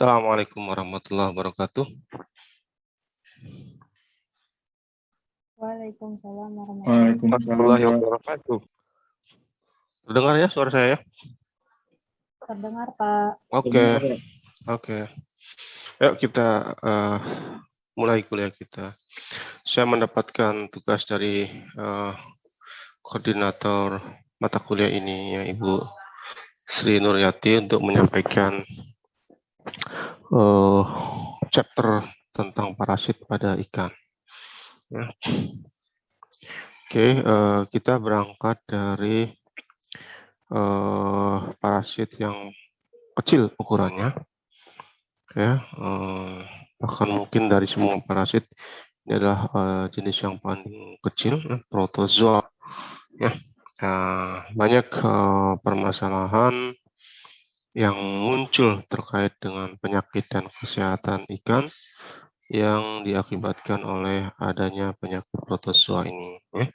Assalamualaikum warahmatullahi wabarakatuh. Waalaikumsalam warahmatullahi Warahmatullahi wabarakatuh. Terdengar ya suara saya? Terdengar, Pak. Oke. Yuk kita mulai kuliah kita. Saya mendapatkan tugas dari koordinator mata kuliah ini, yang Ibu Sri Nuryati, untuk menyampaikan chapter tentang parasit pada ikan. Ya. Oke, kita berangkat dari parasit yang kecil ukurannya, ya, bahkan mungkin dari semua parasit ini adalah jenis yang paling kecil, protozoa. Ya, banyak permasalahan yang muncul terkait dengan penyakit dan kesehatan ikan yang diakibatkan oleh adanya penyakit protozoa ini. Ya.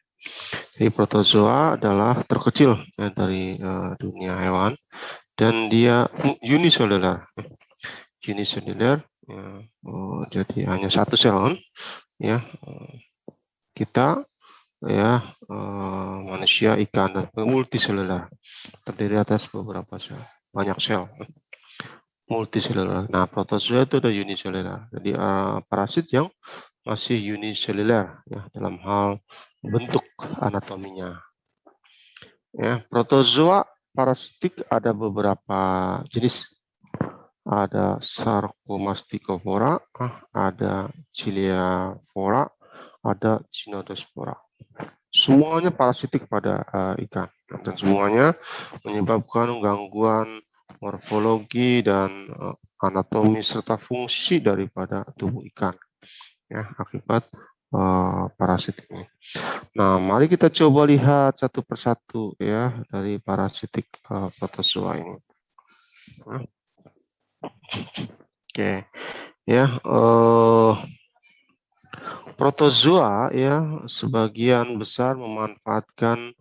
Jadi protozoa adalah terkecil ya, dari dunia hewan, dan dia uniselular. Uniselular, ya, jadi hanya satu sel, ya. Kita, ya, manusia, ikan, dan multiselular, terdiri atas beberapa sel, banyak sel, multiselular. Nah, protozoa itu ada uniselular. Jadi parasit yang masih uniselular, ya, dalam hal bentuk anatominya. Ya, protozoa parasitik ada beberapa jenis. Ada Sarcomasticophora, ada Chiliaphora, ada Cynodontospora. Semuanya parasitik pada ikan, dan semuanya menyebabkan gangguan morfologi dan anatomi serta fungsi daripada tubuh ikan, ya, akibat parasit ini. Nah, mari kita coba lihat satu persatu, ya, dari parasitik protozoa ini. Oke, ya, protozoa, ya, sebagian besar memanfaatkan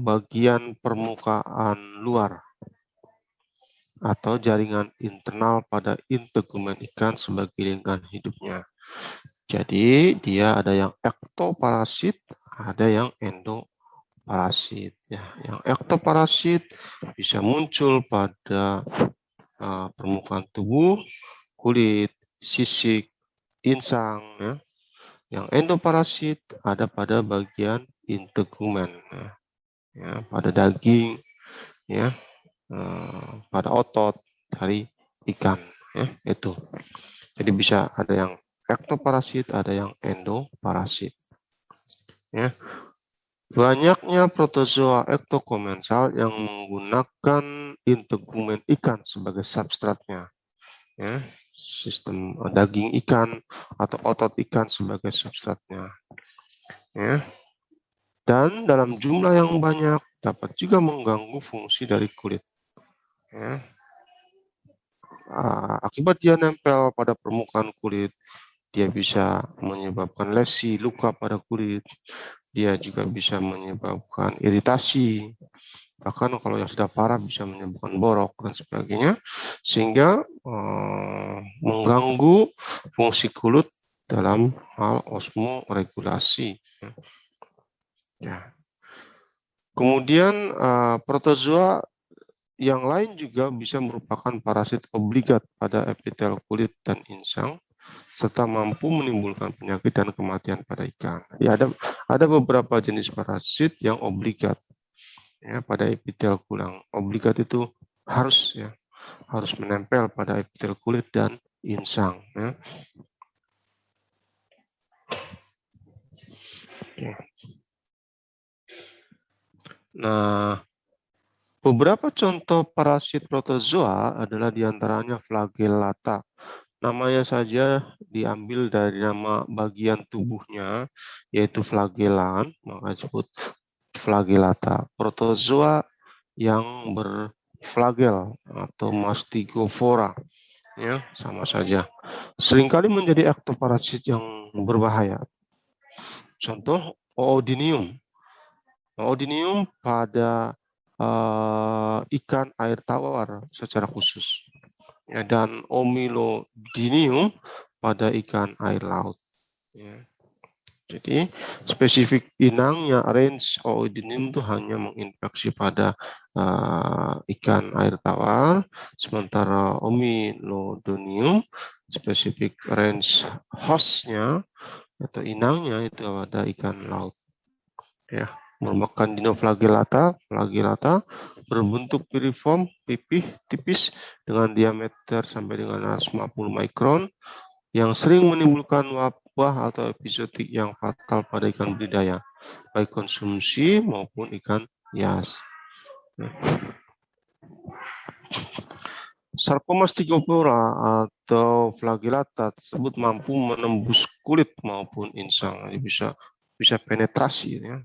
bagian permukaan luar atau jaringan internal pada integumen ikan sebagai lingkungan hidupnya. Jadi dia ada yang ektoparasit, ada yang endoparasit. Ya, yang ektoparasit bisa muncul pada permukaan tubuh, kulit, sisik, insang. Ya. Yang endoparasit ada pada bagian integumen, ya, pada daging, ya, pada otot dari ikan, ya, itu. Jadi bisa ada yang ektoparasit, ada yang endoparasit. Ya. Banyaknya protozoa ektokomensal yang menggunakan integumen ikan sebagai substratnya, ya, sistem daging ikan atau otot ikan sebagai substratnya, ya. Dan dalam jumlah yang banyak dapat juga mengganggu fungsi dari kulit, ya. Akibat dia nempel pada permukaan kulit, dia bisa menyebabkan lesi, luka pada kulit. Dia juga bisa menyebabkan iritasi, bahkan kalau yang sudah parah bisa menyebabkan borok dan sebagainya, sehingga mengganggu fungsi kulit dalam hal osmoregulasi. Ya. Kemudian protozoa yang lain juga bisa merupakan parasit obligat pada epitel kulit dan insang, serta mampu menimbulkan penyakit dan kematian pada ikan. Ya, ada beberapa jenis parasit yang obligat, ya, pada epitel kulit. Obligat itu harus, ya, harus menempel pada epitel kulit dan insang. Ya. Oke. Nah, beberapa contoh parasit protozoa adalah diantaranya flagellata. Namanya saja diambil dari nama bagian tubuhnya, yaitu flagelan, maka disebut flagellata. Protozoa yang berflagel atau mastigophora, ya, sama saja. Seringkali menjadi ektoparasit yang berbahaya. Contoh Oodinium. Oodinium pada ikan air tawar secara khusus. ya, dan Omilodinium pada ikan air laut. Ya. Jadi spesifik inangnya range Oidinium itu hanya menginfeksi pada ikan air tawar, sementara Omilodinium spesifik range hostnya atau inangnya itu pada ikan laut. Ya, merupakan dinoflagellata, flagellata berbentuk piriform, pipih, tipis dengan diameter sampai dengan 150 mikron yang sering menimbulkan wabah atau epizodik yang fatal pada ikan budidaya, baik konsumsi maupun ikan hias. Sarcoma stygopora atau flagellata tersebut mampu menembus kulit maupun insang, jadi bisa penetrasi ya,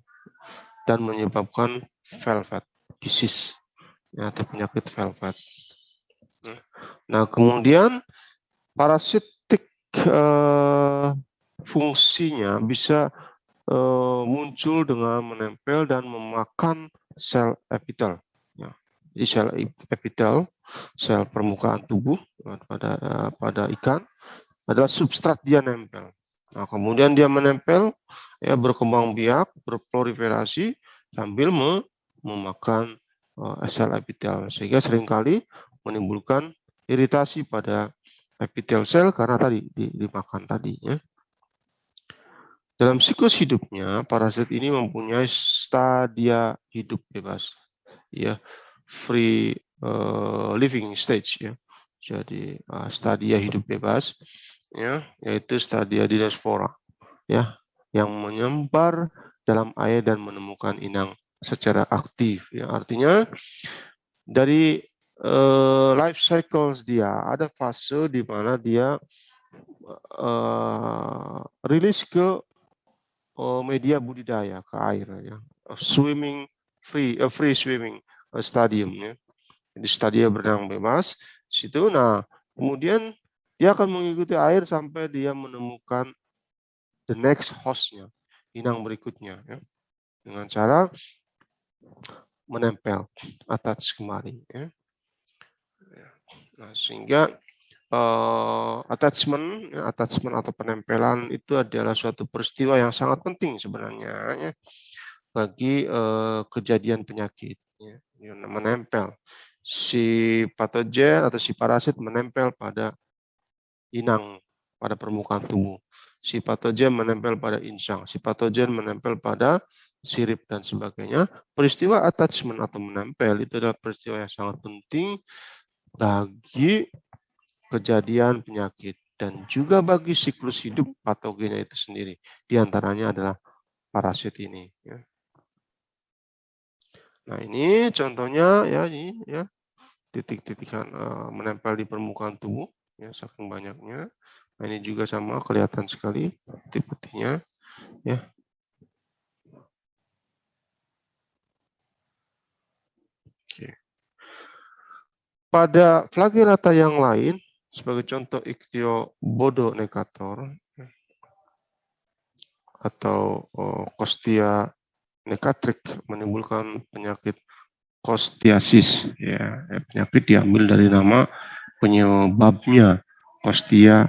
dan menyebabkan velvet disease ya, atau penyakit velvet. Nah, kemudian parasitik fungsinya bisa muncul dengan menempel dan memakan sel epitel. Ya. Jadi sel epitel, sel permukaan tubuh pada ikan adalah substrat dia nempel. Nah, kemudian dia menempel, ya, berkembang biak, berproliferasi sambil memakan sel epitel, sehingga seringkali menimbulkan iritasi pada epitel sel karena tadi dimakan tadi. Ya. Dalam siklus hidupnya, parasit ini mempunyai stadia hidup bebas, ya, free living stage, ya. Jadi stadia hidup bebas, ya, yaitu stadia dinospora, ya, yang menyebar dalam air dan menemukan inang secara aktif. Ya. Artinya dari life cycles dia ada fase di mana dia rilis ke media budidaya, ke air, ya. Free swimming stadium, ya. Jadi stadia berenang bebas situ. Nah, kemudian dia akan mengikuti air sampai dia menemukan the next hostnya, inang berikutnya, ya, dengan cara menempel, attach kembali, ya. Nah, sehingga attachment atau penempelan itu adalah suatu peristiwa yang sangat penting sebenarnya, ya, bagi kejadian penyakit, ya, yang menempel. Si patogen atau si parasit menempel pada inang, pada permukaan tubuh. Si patogen menempel pada insang, si patogen menempel pada sirip dan sebagainya. Peristiwa attachment atau menempel itu adalah peristiwa yang sangat penting bagi kejadian penyakit dan juga bagi siklus hidup patogennya itu sendiri. Di antaranya adalah parasit ini. Ya. Nah, ini contohnya, ya, ini, ya, titik-titikan menempel di permukaan tubuh, ya, saking banyaknya. Nah, ini juga sama, kelihatan sekali putih-putihnya, ya. Oke. Pada flagellata yang lain, sebagai contoh Ichthyobodo-necator atau Costia necatrix menimbulkan penyakit kostiasis, ya, penyakit diambil dari nama penyebabnya, Costia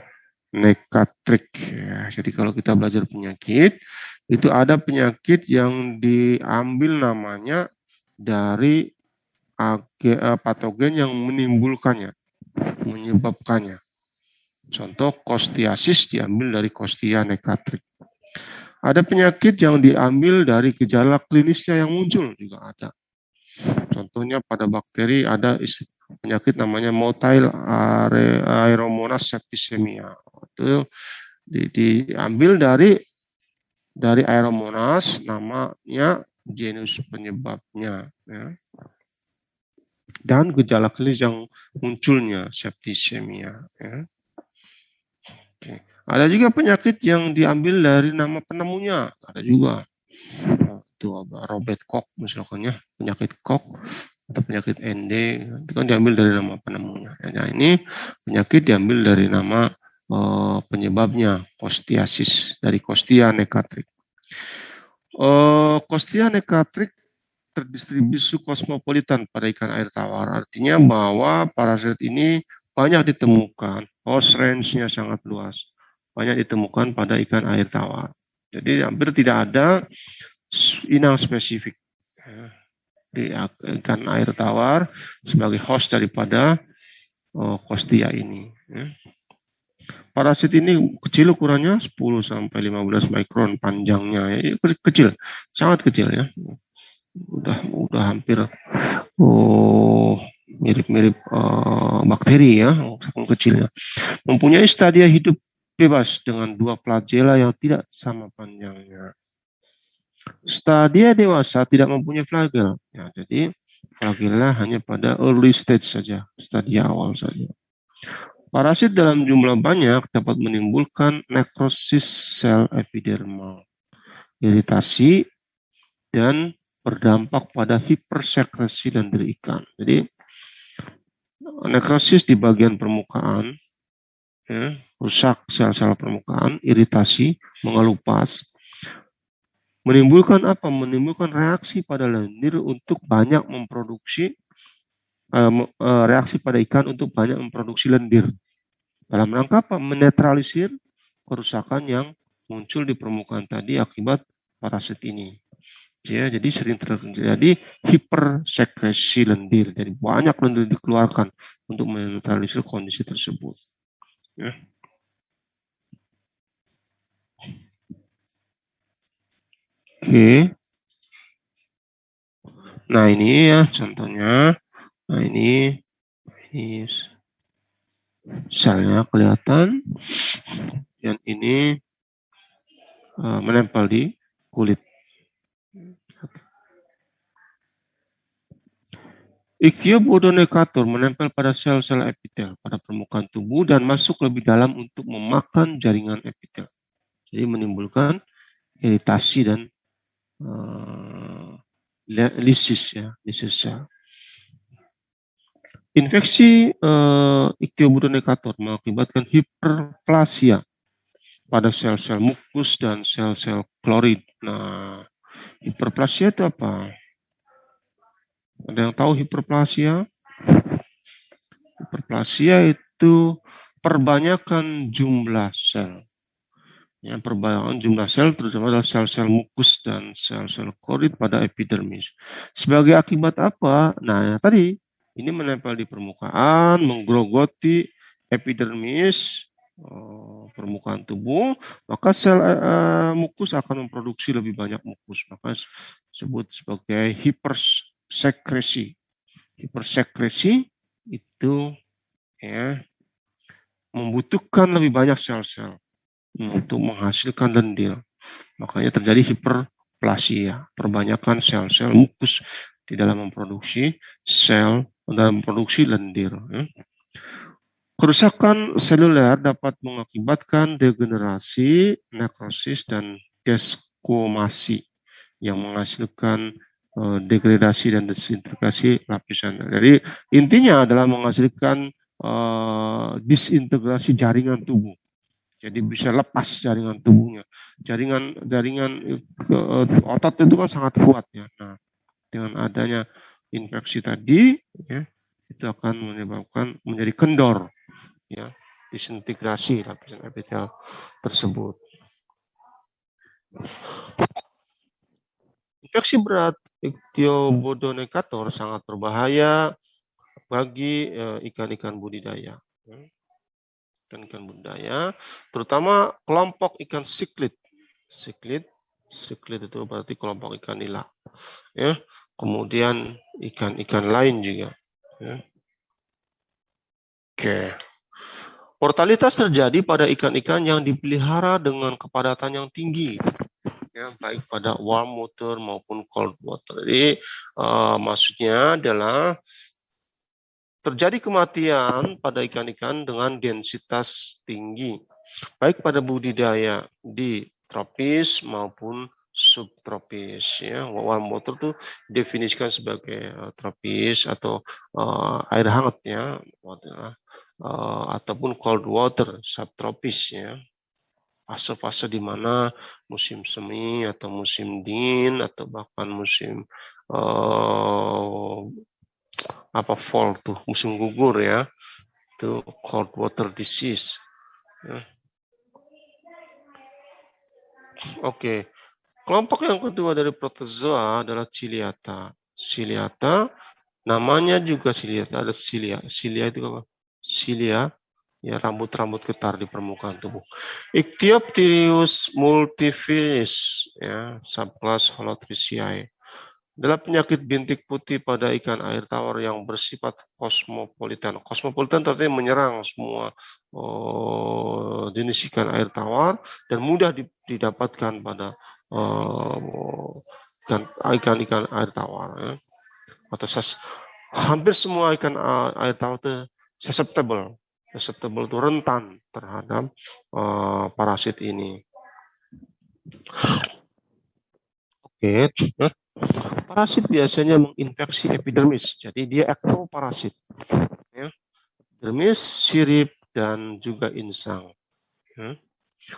necatrix, ya. Jadi kalau kita belajar penyakit, itu ada penyakit yang diambil namanya dari patogen yang menimbulkannya, menyebabkannya. Contoh kostiasis diambil dari Costia necatrix. Ada penyakit yang diambil dari gejala klinisnya yang muncul juga ada. Contohnya pada bakteri ada penyakit namanya motile Aeromonas septicemia. Itu diambil dari Aeromonas, namanya genus penyebabnya, ya. Dan gejala klinis yang munculnya septicemia, ya. Oke. Ada juga penyakit yang diambil dari nama penemunya, ada juga. Itu Robert Koch misalkan, ya, penyakit Koch atau penyakit ND itu kan diambil dari nama penemunya. Nah, ini penyakit diambil dari nama penyebabnya, kostiasis, dari Costia necatrix. Costia necatrix terdistribusi kosmopolitan pada ikan air tawar, artinya bahwa parasit ini banyak ditemukan, host range-nya sangat luas, banyak ditemukan pada ikan air tawar. Jadi hampir tidak ada inang spesifik di ikan air tawar sebagai host daripada Costia ini. Parasit ini kecil ukurannya 10 sampai 15 mikron panjangnya, ya, kecil, sangat kecil ya. Udah hampir mirip-mirip bakteri ya, saking kecilnya. Mempunyai stadia hidup bebas dengan 2 flagella yang tidak sama panjangnya. Stadia dewasa tidak mempunyai flagel. Ya, jadi flagella hanya pada early stage saja, stadia awal saja. Parasit dalam jumlah banyak dapat menimbulkan nekrosis sel epidermal, iritasi, dan berdampak pada hipersekresi lendir ikan. Jadi nekrosis di bagian permukaan, ya, rusak sel-sel permukaan, iritasi, mengelupas, menimbulkan apa? Menimbulkan reaksi pada lendir untuk banyak memproduksi reaksi pada ikan untuk banyak memproduksi lendir. Dalam rangka apa? Menetralisir kerusakan yang muncul di permukaan tadi akibat parasit ini. Ya, jadi sering terjadi hipersekresi lendir. Jadi banyak lendir dikeluarkan untuk menetralisir kondisi tersebut. Ya. Oke. Nah ini ya contohnya. Nah ini selnya kelihatan. Dan ini menempel di kulit. Ichthyobodonecator menempel pada sel-sel epitel pada permukaan tubuh dan masuk lebih dalam untuk memakan jaringan epitel. Jadi menimbulkan iritasi dan lisis ya, lisis sel. Infeksi Ichthyobodonecator mengakibatkan hiperplasia pada sel-sel mukus dan sel-sel klorid. Nah, hiperplasia itu apa? Ada yang tahu hiperplasia? Hiperplasia itu perbanyakan jumlah sel. Ya, perbanyakan jumlah sel terutama adalah sel-sel mukus dan sel-sel klorid pada epidermis. Sebagai akibat apa? Nah, tadi ini menempel di permukaan, menggerogoti epidermis, permukaan tubuh, maka sel mukus akan memproduksi lebih banyak mukus. Maka disebut sebagai hipersekresi. Hipersekresi itu ya membutuhkan lebih banyak sel-sel untuk menghasilkan lendir. Makanya terjadi hiperplasia, perbanyakan sel-sel mukus di dalam memproduksi dalam memproduksi lendir. Kerusakan seluler dapat mengakibatkan degenerasi, nekrosis, dan deskomasi yang menghasilkan degradasi dan desintegrasi lapisan. Jadi intinya adalah menghasilkan disintegrasi jaringan tubuh. Jadi bisa lepas jaringan tubuhnya. Jaringan otot itu kan sangat kuat ya. Nah, dengan adanya infeksi tadi, ya, itu akan menyebabkan menjadi kendor, ya, disintegrasi lapisan epitel tersebut. Infeksi berat Ichthyobodonecator sangat berbahaya bagi ikan-ikan budidaya. Ikan-ikan budidaya, terutama kelompok ikan siklit. Siklit itu berarti kelompok ikan nila. Ya. Kemudian ikan-ikan lain juga. Ya. Oke. Mortalitas terjadi pada ikan-ikan yang dipelihara dengan kepadatan yang tinggi. Ya, baik pada warm water maupun cold water. Jadi maksudnya adalah terjadi kematian pada ikan-ikan dengan densitas tinggi, baik pada budidaya di tropis maupun subtropis. Ya, warm water itu definisikan sebagai tropis atau air hangat ya, ataupun cold water subtropis ya. Fase-fase di mana musim semi atau musim dingin atau bahkan musim fall tuh, musim gugur ya. yaitu cold water disease. Ya. Oke, kelompok yang kedua dari protozoa adalah Ciliata. Ciliata, namanya juga Ciliata, ada cilia. Cilia itu apa? Cilia, ya rambut-rambut getar di permukaan tubuh. Ichthyopteryus multifilis, ya subkelas Holotrichiae. Adalah penyakit bintik putih pada ikan air tawar yang bersifat kosmopolitan. Kosmopolitan artinya menyerang semua jenis ikan air tawar dan mudah didapatkan pada ikan-ikan air tawar. Ya. Atau hampir semua ikan air tawar itu susceptible. Susceptible itu rentan terhadap parasit ini. Oke. Parasit biasanya menginfeksi epidermis, jadi dia ektoparasit. Ya. Epidermis, sirip, dan juga insang. Ya.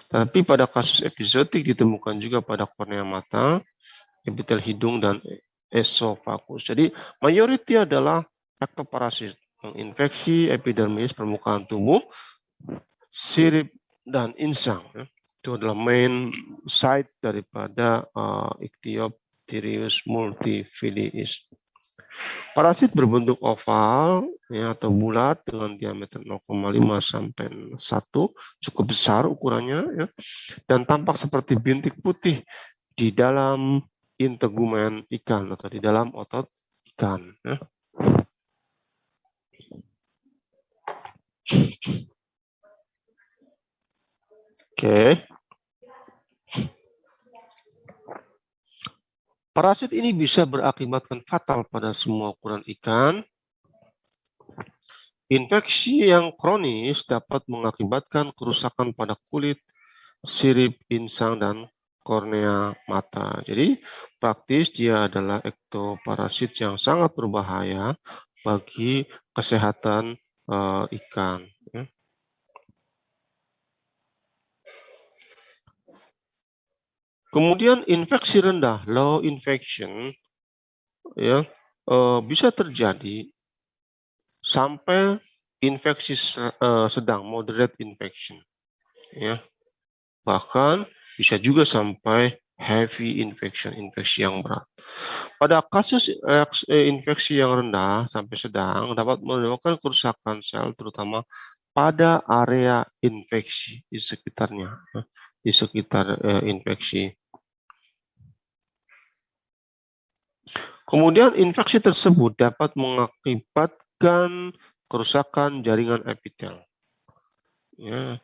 Tapi pada kasus epizotik ditemukan juga pada kornea mata, epitel hidung, dan esofagus. Jadi mayoriti adalah ektoparasit, menginfeksi epidermis, permukaan tubuh, sirip, dan insang. Ya. Itu adalah main site daripada Ichthyopteryus multifilis. Parasit berbentuk oval ya, atau bulat dengan diameter 0,5 sampai 1, cukup besar ukurannya ya, dan tampak seperti bintik putih di dalam integumen ikan atau di dalam otot ikan. Ya. Oke. Parasit ini bisa berakibatkan fatal pada semua ukuran ikan. Infeksi yang kronis dapat mengakibatkan kerusakan pada kulit, sirip, insang, dan kornea mata. Jadi praktis dia adalah ektoparasit yang sangat berbahaya bagi kesehatan ikan. Ya. Kemudian infeksi rendah, low infection, ya bisa terjadi sampai infeksi sedang, moderate infection, ya bahkan bisa juga sampai heavy infection, infeksi yang berat. Pada kasus infeksi yang rendah sampai sedang dapat menyebabkan kerusakan sel, terutama pada area infeksi di sekitarnya, di sekitar infeksi. Kemudian infeksi tersebut dapat mengakibatkan kerusakan jaringan epitel. Ya,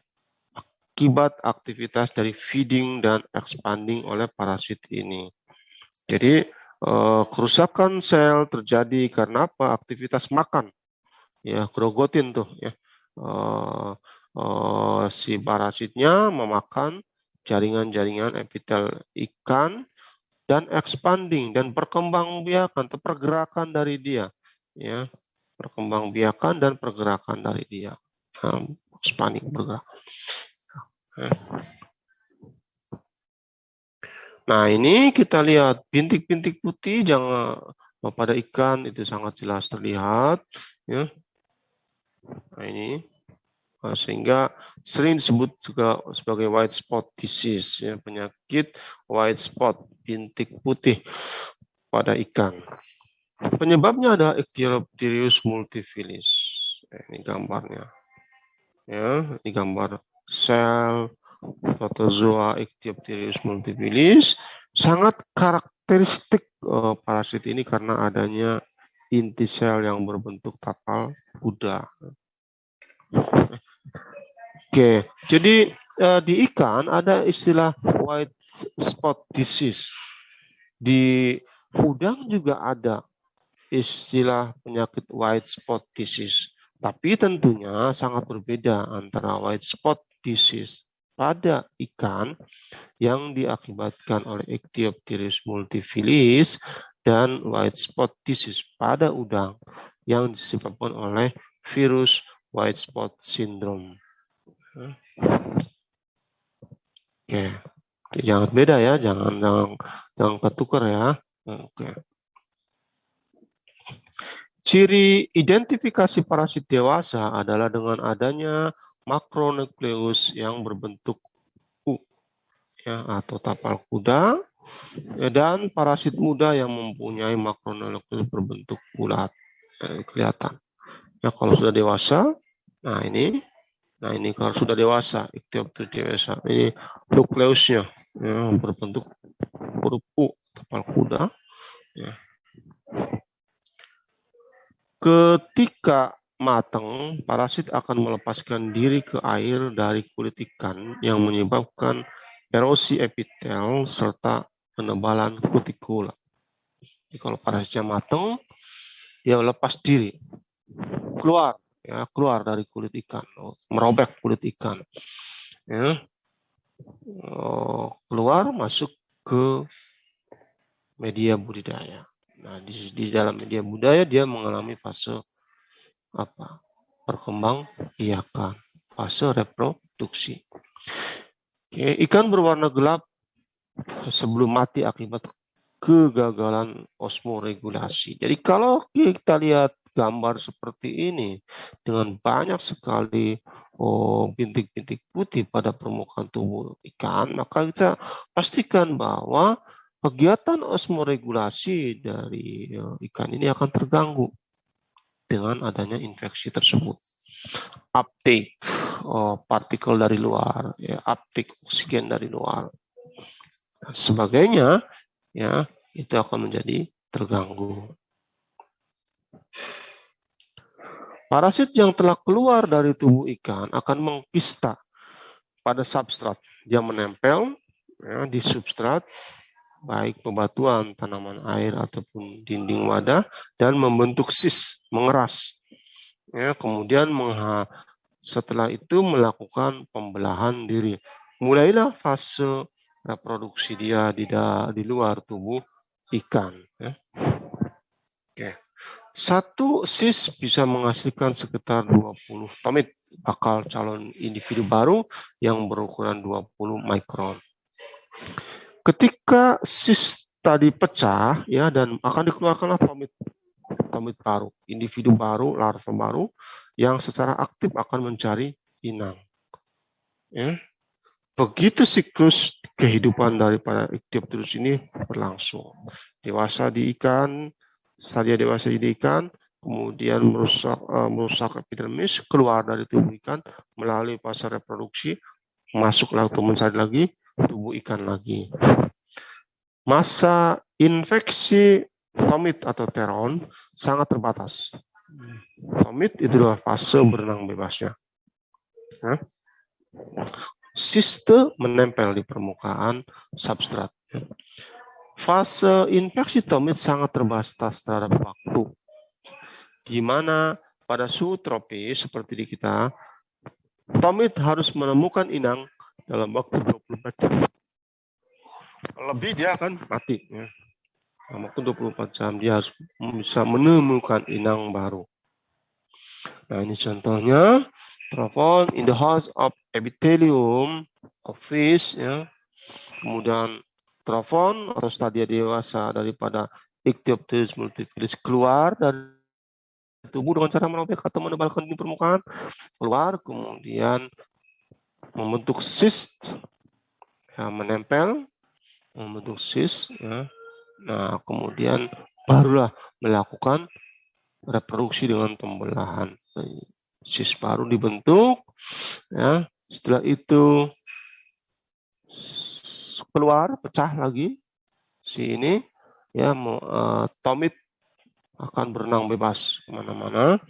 akibat aktivitas dari feeding dan expanding oleh parasit ini. Jadi kerusakan sel terjadi karena apa? Aktivitas makan. Ya, grogotin tuh ya. Si parasitnya memakan jaringan-jaringan epitel ikan dan expanding dan perkembangbiakan atau pergerakan dari dia, ya perkembangbiakan dan pergerakan dari dia, expanding bergerak. Nah ini kita lihat bintik-bintik putih jangan pada ikan itu sangat jelas terlihat, ya. Nah ini sehingga sering disebut juga sebagai white spot disease, ya, penyakit white spot, bintik putih pada ikan. Penyebabnya adalah Ichthyopteryus multifilis. Ini gambarnya. Ya, ini gambar sel protozoa Ichthyopteryus multifilis. Sangat karakteristik parasit ini karena adanya inti sel yang berbentuk tapal kuda. Oke, jadi di ikan ada istilah white spot disease. Di udang juga ada istilah penyakit white spot disease. Tapi tentunya sangat berbeda antara white spot disease pada ikan yang diakibatkan oleh Ichthyopteryus multifilis dan white spot disease pada udang yang disebabkan oleh virus white spot syndrome. Oke, jangan beda ya, jangan ketukar ya. Oke. Ciri identifikasi parasit dewasa adalah dengan adanya makronukleus yang berbentuk U, ya, atau tapal kuda, ya, dan parasit muda yang mempunyai makronukleus berbentuk bulat. Kelihatan. Ya, kalau sudah dewasa, nah ini kalau sudah dewasa, Ichthyopterus dewasa, ini nukleusnya ya, berbentuk huruf U, tapal kuda. Ya. Ketika matang, parasit akan melepaskan diri ke air dari kulit ikan yang menyebabkan erosi epitel serta penebalan kutikula. Jadi kalau parasitnya matang, dia lepas diri, keluar dari kulit ikan, merobek kulit ikan, ya, keluar masuk ke media budidaya. Nah, di dalam media budidaya dia mengalami fase apa? Berkembang biakan, fase reproduksi. Oke, ikan berwarna gelap sebelum mati akibat kegagalan osmoregulasi. Jadi kalau kita lihat gambar seperti ini dengan banyak sekali bintik-bintik putih pada permukaan tubuh ikan, maka kita pastikan bahwa kegiatan osmoregulasi dari ikan ini akan terganggu dengan adanya infeksi tersebut. Uptake partikel dari luar, ya, uptake oksigen dari luar, sebagainya, ya, itu akan menjadi terganggu. Parasit yang telah keluar dari tubuh ikan akan mengkista pada substrat. Dia menempel ya, di substrat, baik bebatuan, tanaman air, ataupun dinding wadah, dan membentuk sis, mengeras. Ya, kemudian setelah itu melakukan pembelahan diri. Mulailah fase reproduksi dia di luar tubuh ikan. Ya. Oke. Satu sis bisa menghasilkan sekitar 20 tomit bakal calon individu baru yang berukuran 20 mikron. Ketika sis tadi pecah ya dan akan dikeluarkanlah tomit baru, individu baru, larva baru yang secara aktif akan mencari inang. Ya. Begitu siklus kehidupan daripada Ichthyopterus ini berlangsung. Dewasa di ikan, stadia dewasa di ikan, kemudian merusak epidermis, keluar dari tubuh ikan melalui fase reproduksi, masuklah untuk mencari lagi tubuh ikan lagi. Masa infeksi tomit atau teron sangat terbatas. Tomit itu adalah fase berenang bebasnya. Nah, siste menempel di permukaan substrat. Fase infeksi tomit sangat terbatas terhadap waktu, di mana pada suhu tropis seperti di kita, tomit harus menemukan inang dalam waktu 24 jam. Lebih dia akan mati. Ya. Dalam waktu 24 jam dia harus bisa menemukan inang baru. Nah ini contohnya, trophon in the house of epithelium of fish, ya. Kemudian trophon atau stadia dewasa daripada Ichthyopterus multifilus keluar dari tubuh dengan cara merobek atau menebalkan di permukaan, keluar, kemudian membentuk cyst, ya, menempel, membentuk cyst, ya. Nah kemudian barulah melakukan reproduksi dengan pembelahan. Cyst baru dibentuk, ya. Setelah itu keluar, pecah lagi si ini, ya, tomit akan berenang bebas kemana-mana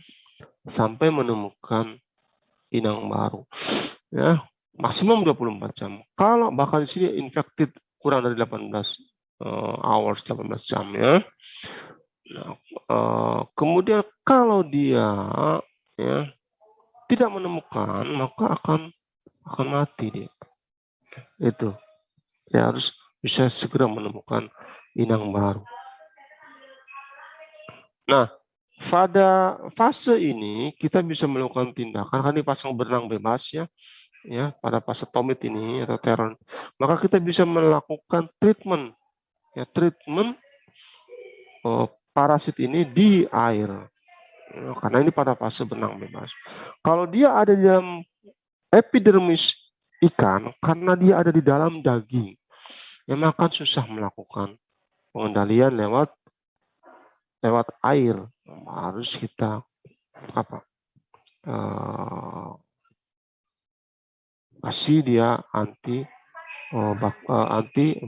sampai menemukan inang baru. Ya, maksimum 24 jam. Kalau bahkan di sini infected kurang dari 18 hours, 18 jam, ya. Nah, kemudian kalau dia ya tidak menemukan, maka akan mati dia. Itu. Dia harus bisa segera menemukan inang baru. Nah, pada fase ini kita bisa melakukan tindakan, kan dipasang berenang bebas ya, pada fase tomit ini atau teron. Maka kita bisa melakukan treatment, ya, treatment parasit ini di air. karena ini pada fase benang bebas. Kalau dia ada di dalam epidermis ikan, karena dia ada di dalam daging, ya maka susah melakukan pengendalian lewat air. Harus kita kasih dia anti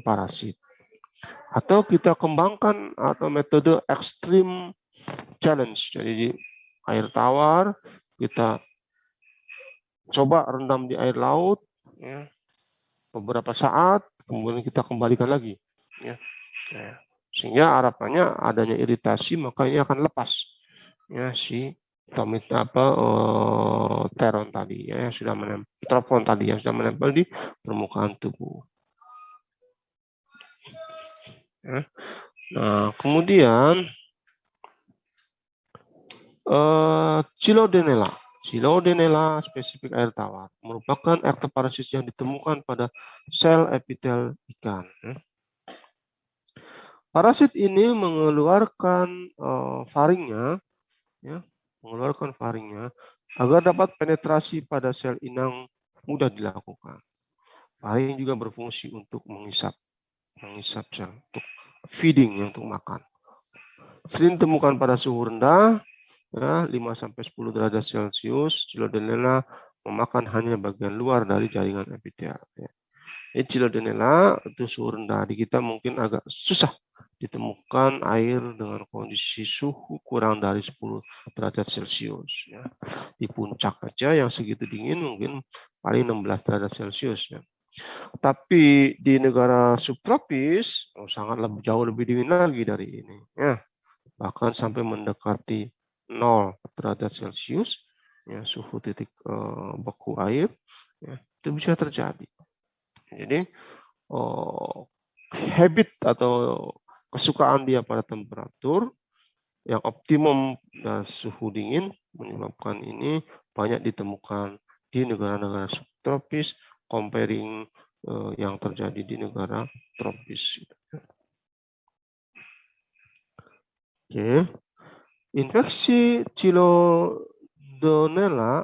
parasit. Atau kita kembangkan atau metode extreme challenge. Jadi di air tawar kita coba rendam di air laut ya, beberapa saat, kemudian kita kembalikan lagi ya. Sehingga harapannya adanya iritasi, maka ini akan lepas ya si teron tadi ya, yang sudah menempel, tropon tadi yang sudah menempel di permukaan tubuh. Ya. Nah, kemudian Chilodenella spesifik air tawar merupakan ektoparasit yang ditemukan pada sel epitel ikan. Parasit ini mengeluarkan faringnya, ya, agar dapat penetrasi pada sel inang mudah dilakukan. Faring juga berfungsi untuk mengisap sel, untuk feeding, untuk makan. Sering ditemukan pada suhu rendah, ya, 5-10 derajat Celcius, Chilodenella memakan hanya bagian luar dari jaringan epitel. Ya. Chilodenella itu suhu rendah di kita mungkin agak susah ditemukan air dengan kondisi suhu kurang dari 10 derajat Celcius. Ya. Di puncak aja yang segitu dingin mungkin paling 16 derajat Celcius. Ya. Tapi di negara subtropis sangat jauh lebih dingin lagi dari ini. Ya. Bahkan sampai mendekati 0 derajat Celcius, ya, suhu titik beku air, ya, itu bisa terjadi. Jadi habit atau kesukaan dia pada temperatur yang optimum dan suhu dingin menyebabkan ini banyak ditemukan di negara-negara subtropis comparing yang terjadi di negara tropis. Oke. Infeksi Chilodenella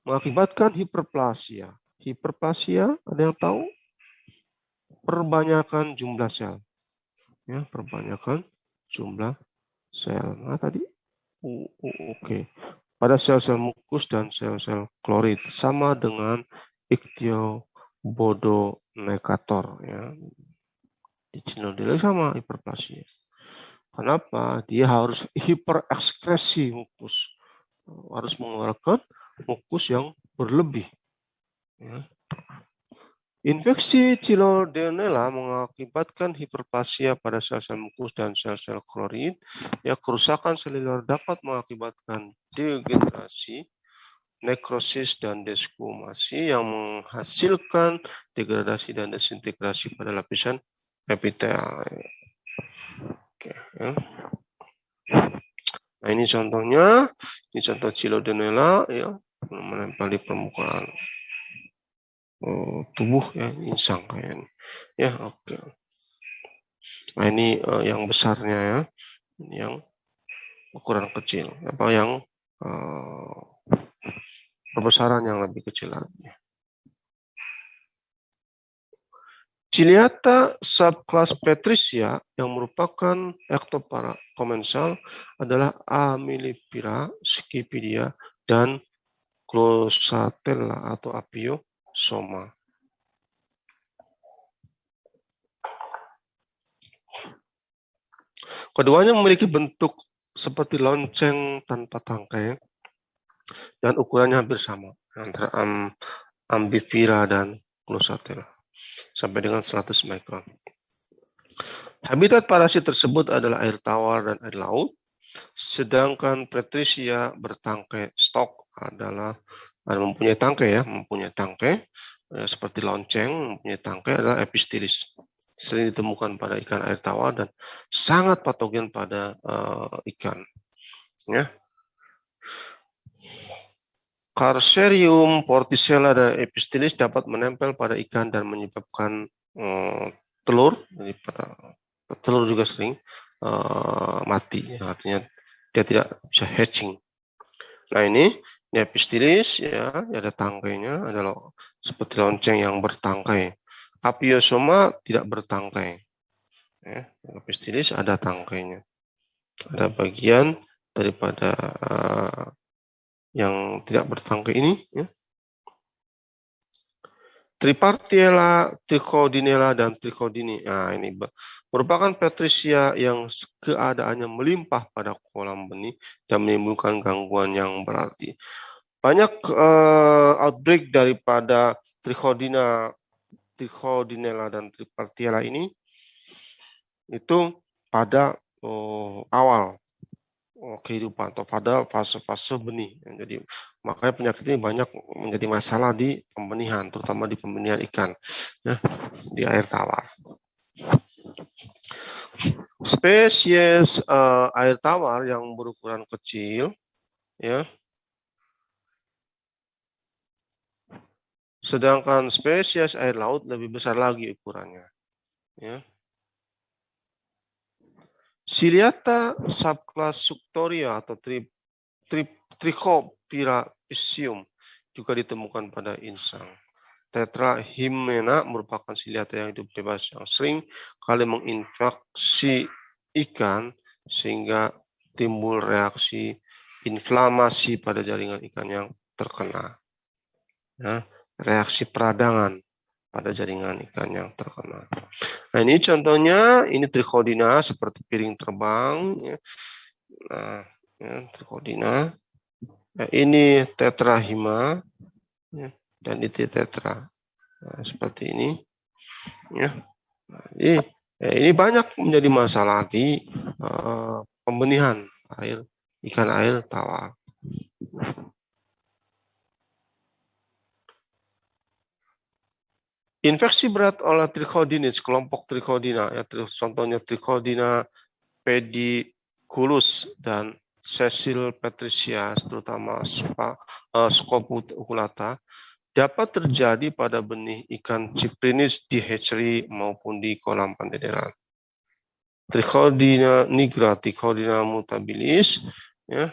mengakibatkan hiperplasia. Hiperplasia, ada yang tahu? Perbanyakan jumlah sel. Ya, perbanyakan jumlah sel. Nah, tadi oke. Pada sel-sel mukus dan sel-sel klorid sama dengan ichthyobodonecator, ya. Di Chilodenella sama hiperplasia. Kenapa? Dia harus hiperekskresi mukus. Harus mengeluarkan mukus yang berlebih. Ya. Infeksi Chilodenella mengakibatkan hiperplasia pada sel-sel mukus dan sel-sel klorid. Ya, kerusakan seluler dapat mengakibatkan degenerasi, nekrosis, dan desquamasi yang menghasilkan degradasi dan desintegrasi pada lapisan epitel. Oke, ya. Nah, ini contohnya, ini contoh Chilodenella, ya, menempel di permukaan tubuh, ya, insang kayak ini. Ya, oke. Nah, ini yang besarnya, ya, ini yang ukuran kecil, apa yang perbesaran yang lebih kecil lagi. Ciliata subkelas Patricia yang merupakan ektopara komensal adalah Amylipira, Scipidia, dan Glossatella atau Apiosoma. Keduanya memiliki bentuk seperti lonceng tanpa tangkai dan ukurannya hampir sama antara Amylipira dan Glossatella, sampai dengan 100 mikron. Habitat parasit tersebut adalah air tawar dan air laut, sedangkan Patricia bertangkai stok mempunyai tangkai, ya, seperti lonceng, mempunyai tangkai adalah epistilis. Sering ditemukan pada ikan air tawar dan sangat patogen pada ikan. Ya. Carcerium, Porticella, dan epistilis dapat menempel pada ikan dan menyebabkan telur. Jadi telur juga sering mati. Artinya dia tidak bisa hatching. Nah ini Nepistilis ya, ada tangkainya, ada seperti lonceng yang bertangkai. Apiosoma tidak bertangkai. Ya, Nepistilis ada tangkainya. Ada bagian daripada yang tidak bertangkai ini. Ya. Tripartiella, Trichodinella, dan Trichodini. Nah, ini merupakan Patricia yang keadaannya melimpah pada kolam benih dan menimbulkan gangguan yang berarti. Banyak outbreak daripada Trichodinella dan Tripartiella ini itu pada awal kehidupan atau pada fase-fase benih. Jadi makanya penyakit ini banyak menjadi masalah di pembenihan, terutama di pembenihan ikan ya, di air tawar. Spesies air tawar yang berukuran kecil, ya, sedangkan spesies air laut lebih besar lagi ukurannya. Ya. Ciliata subclass Suctoria atau Trichophyra piscium juga ditemukan pada insang. Tetrahymena merupakan ciliata yang hidup bebas yang sering kali menginfeksi ikan sehingga timbul reaksi inflamasi pada jaringan ikan yang terkena. Ya, reaksi peradangan pada jaringan ikan yang terkena. Nah ini contohnya, ini Trichodina seperti piring terbang. Ya. Nah, ya, Trichodina. Nah, ini Tetrahyma ya, dan itu tetra. Nah, seperti ini. Ya. Nah, ini banyak menjadi masalah di pembenihan ikan air tawar. Infeksi berat oleh Trichodinids, kelompok Trichodina, ya, contohnya Trichodina pediculus dan Cecil patricias, terutama Scopoculata, dapat terjadi pada benih ikan Cyprinus di hatchery maupun di kolam pendederan. Trichodina nigra, Trichodina mutabilis, ya,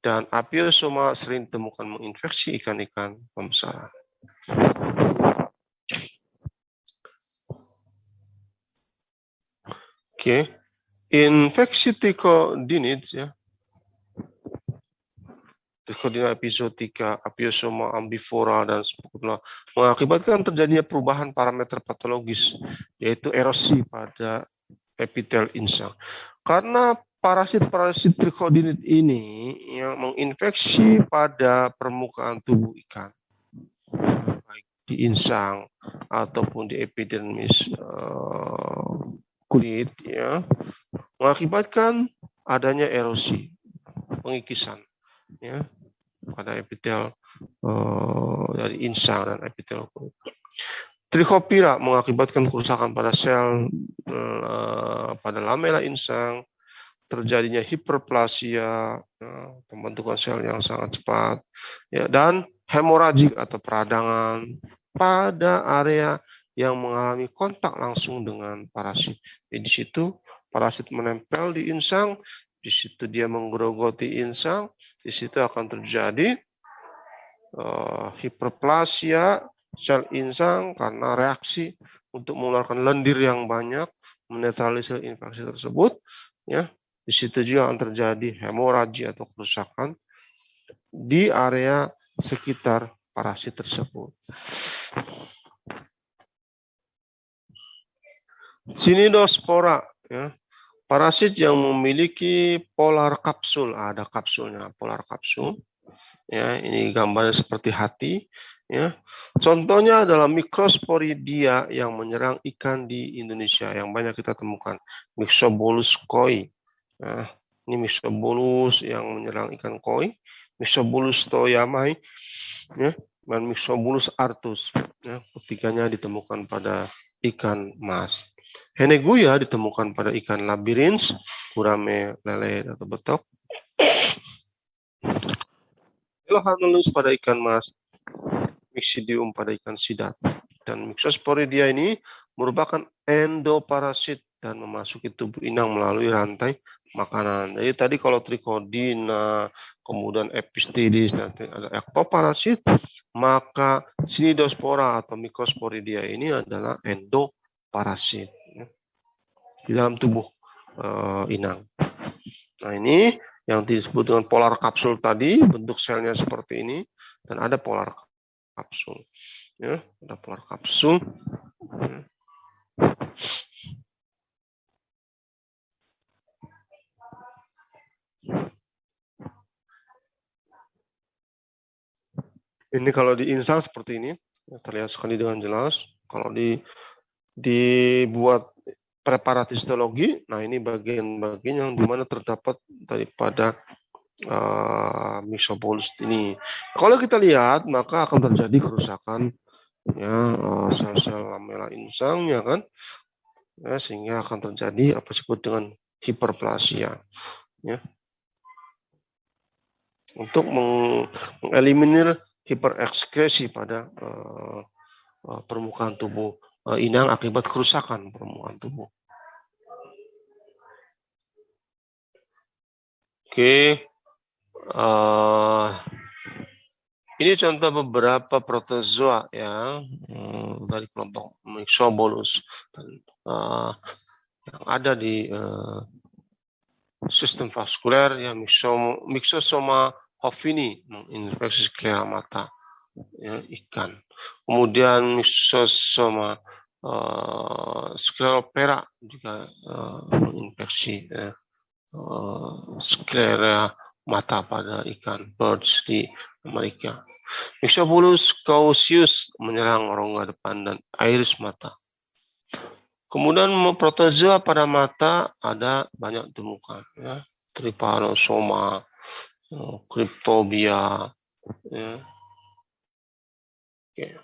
dan Apiosoma sering ditemukan menginfeksi ikan-ikan pembesaran. Oke, infeksi Trichodinids ya, Trichodina epizotica, Apiosoma ambifora dan Scopoculata mengakibatkan terjadinya perubahan parameter patologis, yaitu erosi pada epitel insang. Karena parasit-parasit Trichodinid ini yang menginfeksi pada permukaan tubuh ikan, baik di insang ataupun di epidermis kulit, ya, mengakibatkan adanya erosi, pengikisan, ya, pada epitel dari insang dan epitel kulit. Trichophyra mengakibatkan kerusakan pada sel pada lamela insang, terjadinya hiperplasia, ya, pembentukan sel yang sangat cepat, ya, dan hemoragik atau peradangan pada area yang mengalami kontak langsung dengan parasit. Di situ parasit menempel di insang, di situ dia menggerogoti insang, di situ akan terjadi hiperplasia sel insang karena reaksi untuk mengeluarkan lendir yang banyak, menetralisir infeksi tersebut. Ya, di situ juga akan terjadi hemoragi atau kerusakan di area sekitar parasit tersebut. Cnidospora, ya, parasit yang memiliki polar kapsul, ada kapsulnya, polar kapsul. Ya, ini gambarnya seperti hati. Ya, contohnya adalah Microsporidia yang menyerang ikan di Indonesia yang banyak kita temukan, Myxobolus koi. Nah, ini Myxobolus yang menyerang ikan koi, Myxobolus toyamai, ya, dan Myxobolus artus. Ya, ketiganya ditemukan pada ikan mas. Heneguya ditemukan pada ikan labirins, gurame, lele, atau betok. Elohanulus pada ikan mas, Myxidium pada ikan sidat. Dan Myxosporidia ini merupakan endoparasit dan memasuki tubuh inang melalui rantai makanan. Jadi tadi kalau Trichodina, kemudian Epistidis, dan ada ektoparasit, maka Cnidospora atau Microsporidia ini adalah endoparasit di dalam tubuh inang. Nah ini yang disebut dengan polar kapsul tadi, bentuk selnya seperti ini, dan ada polar kapsul. Ya, ada polar kapsul. Ini kalau di insang seperti ini, terlihat sekali dengan jelas. Kalau dibuat preparat histologi, nah ini bagian-bagian yang dimana terdapat daripada myxobolus ini. Kalau kita lihat, maka akan terjadi kerusakan ya sel-sel lamela insang, ya kan, ya, sehingga akan terjadi apa disebut dengan hiperplasia, ya, untuk mengeliminir hiperekskresi pada permukaan tubuh inang akibat kerusakan permukaan tubuh. Oke, ini contoh beberapa protozoa ya dari kelompok Myxobolus yang ada di sistem vaskuler, ya, Myxosoma hoffini menginfeksi sklera mata ya, ikan. Kemudian Myxosoma scleropera juga menginfeksi sklera mata pada ikan birds di Amerika. Myxobolus caucius menyerang rongga depan dan iris mata. Kemudian protozoa pada mata ada banyak ditemukan, ya. Trypanosoma, Cryptobia, ya. Okay.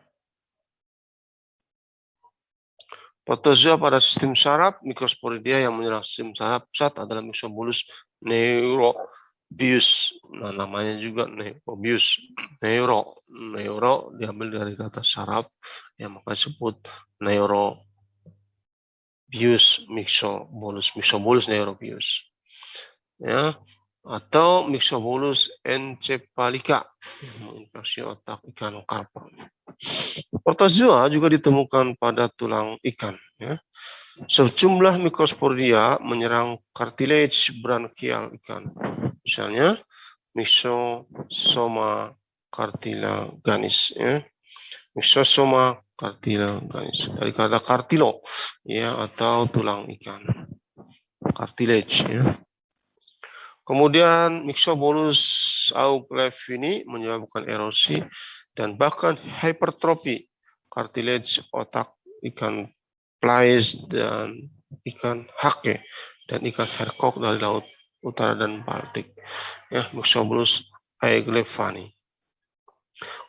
Protozoa pada sistem saraf, Microsporidia yang menyerang sistem saraf pusat adalah Myxobolus neurobius. Nah, namanya juga neurobius. Neuro diambil dari kata saraf, yang maka disebut neurobius, Myxobolus neurobius. Ya, atau Myxobolus encephalica, menginfeksi otak ikan karper. Protozoa juga ditemukan pada tulang ikan. Ya. Sejumlah Microsporidia menyerang cartilage branchial ikan. Misalnya Myxosoma cartilaginis. Ya. Myxosoma cartilaginis. Dari kata cartilo, ya, atau tulang ikan. Cartilage. Ya. Kemudian Myxobolus auglepini menyebabkan erosi dan bahkan hipertrofi cartilage otak ikan plaice dan ikan hake dan ikan herkok dari Laut Utara dan Baltik. Ya, Myxobolus auglepini.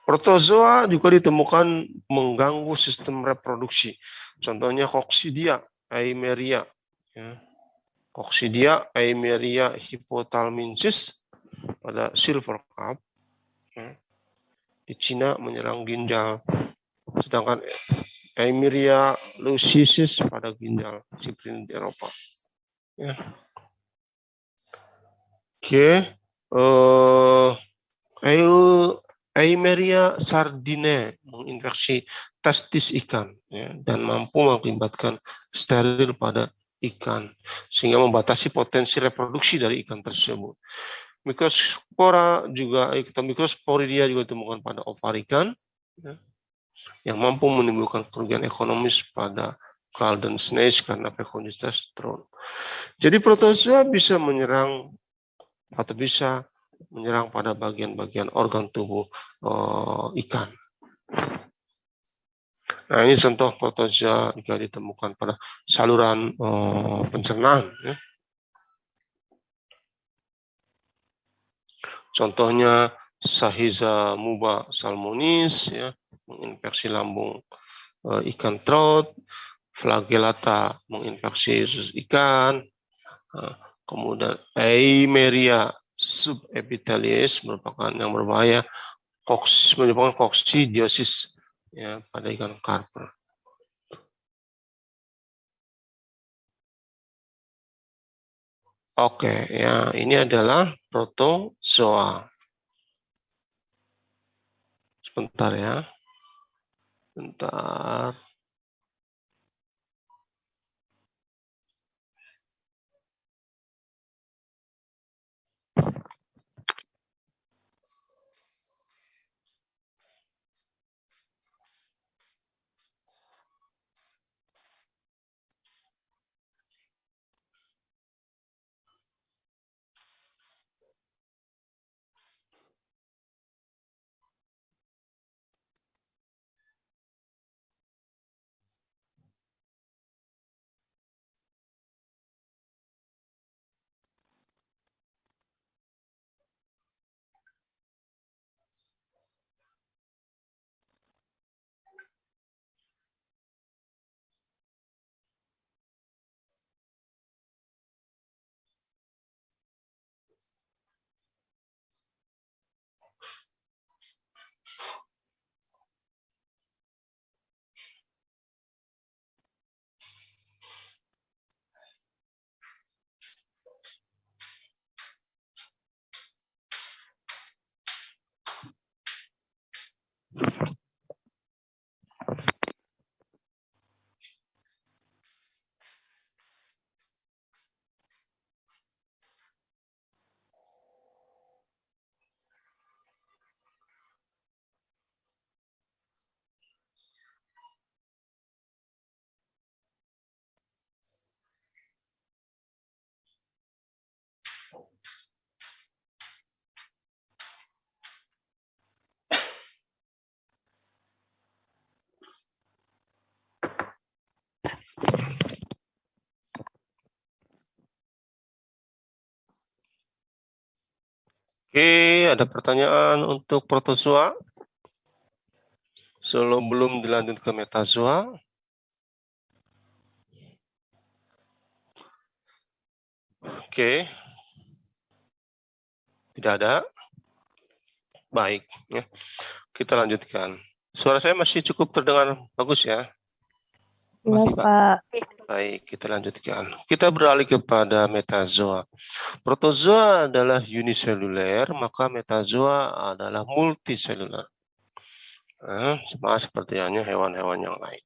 Protozoa juga ditemukan mengganggu sistem reproduksi. Contohnya Coccidia aimeria. Ya. Coccidia aimeria hypothalamensis pada silver carp. Ya. Di Cina menyerang ginjal, sedangkan Aimeria leucisis pada ginjal siprin di Eropa. Ya. Oke, Aimeria sardine menginfeksi testis ikan, ya, dan mampu mengakibatkan steril pada ikan, sehingga membatasi potensi reproduksi dari ikan tersebut. Microsporidia juga ditemukan pada ovarikan, ya, yang mampu menimbulkan kerugian ekonomis pada golden snake karena fecunditestosterone. Jadi protozoa bisa menyerang atau bisa menyerang pada bagian-bagian organ tubuh ikan. Nah, ini contoh protozoa juga ditemukan pada saluran pencernaan. Ya. Contohnya Sahiza muba salmonis, ya, menginfeksi lambung ikan trout, flagellata menginfeksi usus ikan, kemudian Aimeria subepitheliis merupakan yang berbahaya, menyebabkan koksidiosis, ya, pada ikan karper. Oke, ya ini adalah protozoa. Sebentar ya. Bentar. Oke, ada pertanyaan untuk protozoa? Sebelum dilanjut ke metazoa. Oke. Tidak ada. Baik, ya. Kita lanjutkan. Suara saya masih cukup terdengar bagus ya? Masih, Pak. Baik, kita lanjutkan. Kita beralih kepada metazoa. Protozoa adalah uniseluler, maka metazoa adalah multiseluler. Sama seperti halnya hewan-hewan yang lain.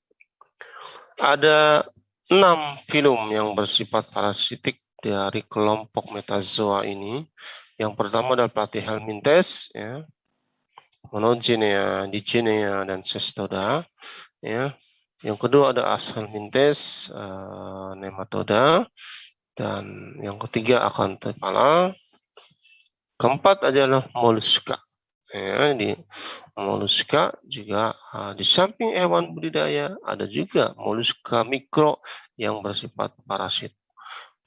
Ada 6 filum yang bersifat parasitik dari kelompok metazoa ini. Yang pertama adalah Platyhelminthes, ya, Monogenea, Digenea, dan Cestoda. Ya. Yang kedua ada Aschelminthes, Nematoda, dan yang ketiga Acanthophala. Keempat adalah Mollusca. Ya, di Mollusca juga di samping hewan budidaya ada juga Mollusca mikro yang bersifat parasit.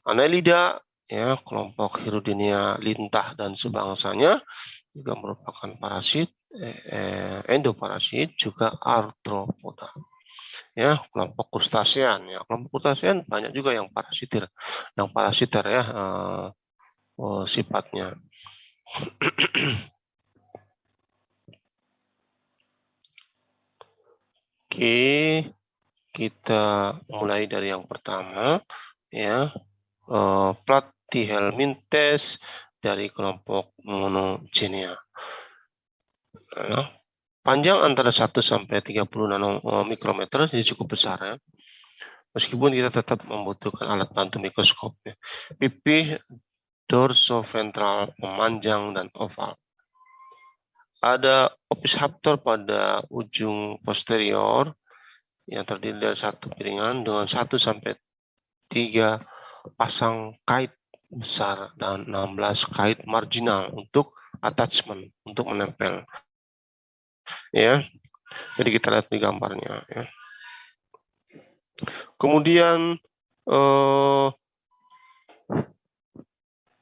Annelida, ya, kelompok Hirudinea lintah dan sebangsanya juga merupakan parasit, endoparasit, juga arthropoda. Ya, kelompok krustasean. Ya, kelompok krustasean banyak juga yang parasiter ya sifatnya. Oke, kita mulai dari yang pertama, ya, Platyhelminthes dari kelompok Monogenea. Panjang antara 1 sampai 30 nanomikrometer, jadi cukup besar ya. Meskipun kita tetap membutuhkan alat bantu mikroskop. Ya. Pipih dorsoventral memanjang dan oval. Ada opisthopter pada ujung posterior yang terdiri dari satu piringan dengan 1 sampai 3 pasang kait besar dan 16 kait marginal untuk attachment, untuk menempel. Ya. Jadi kita lihat di gambarnya ya. Kemudian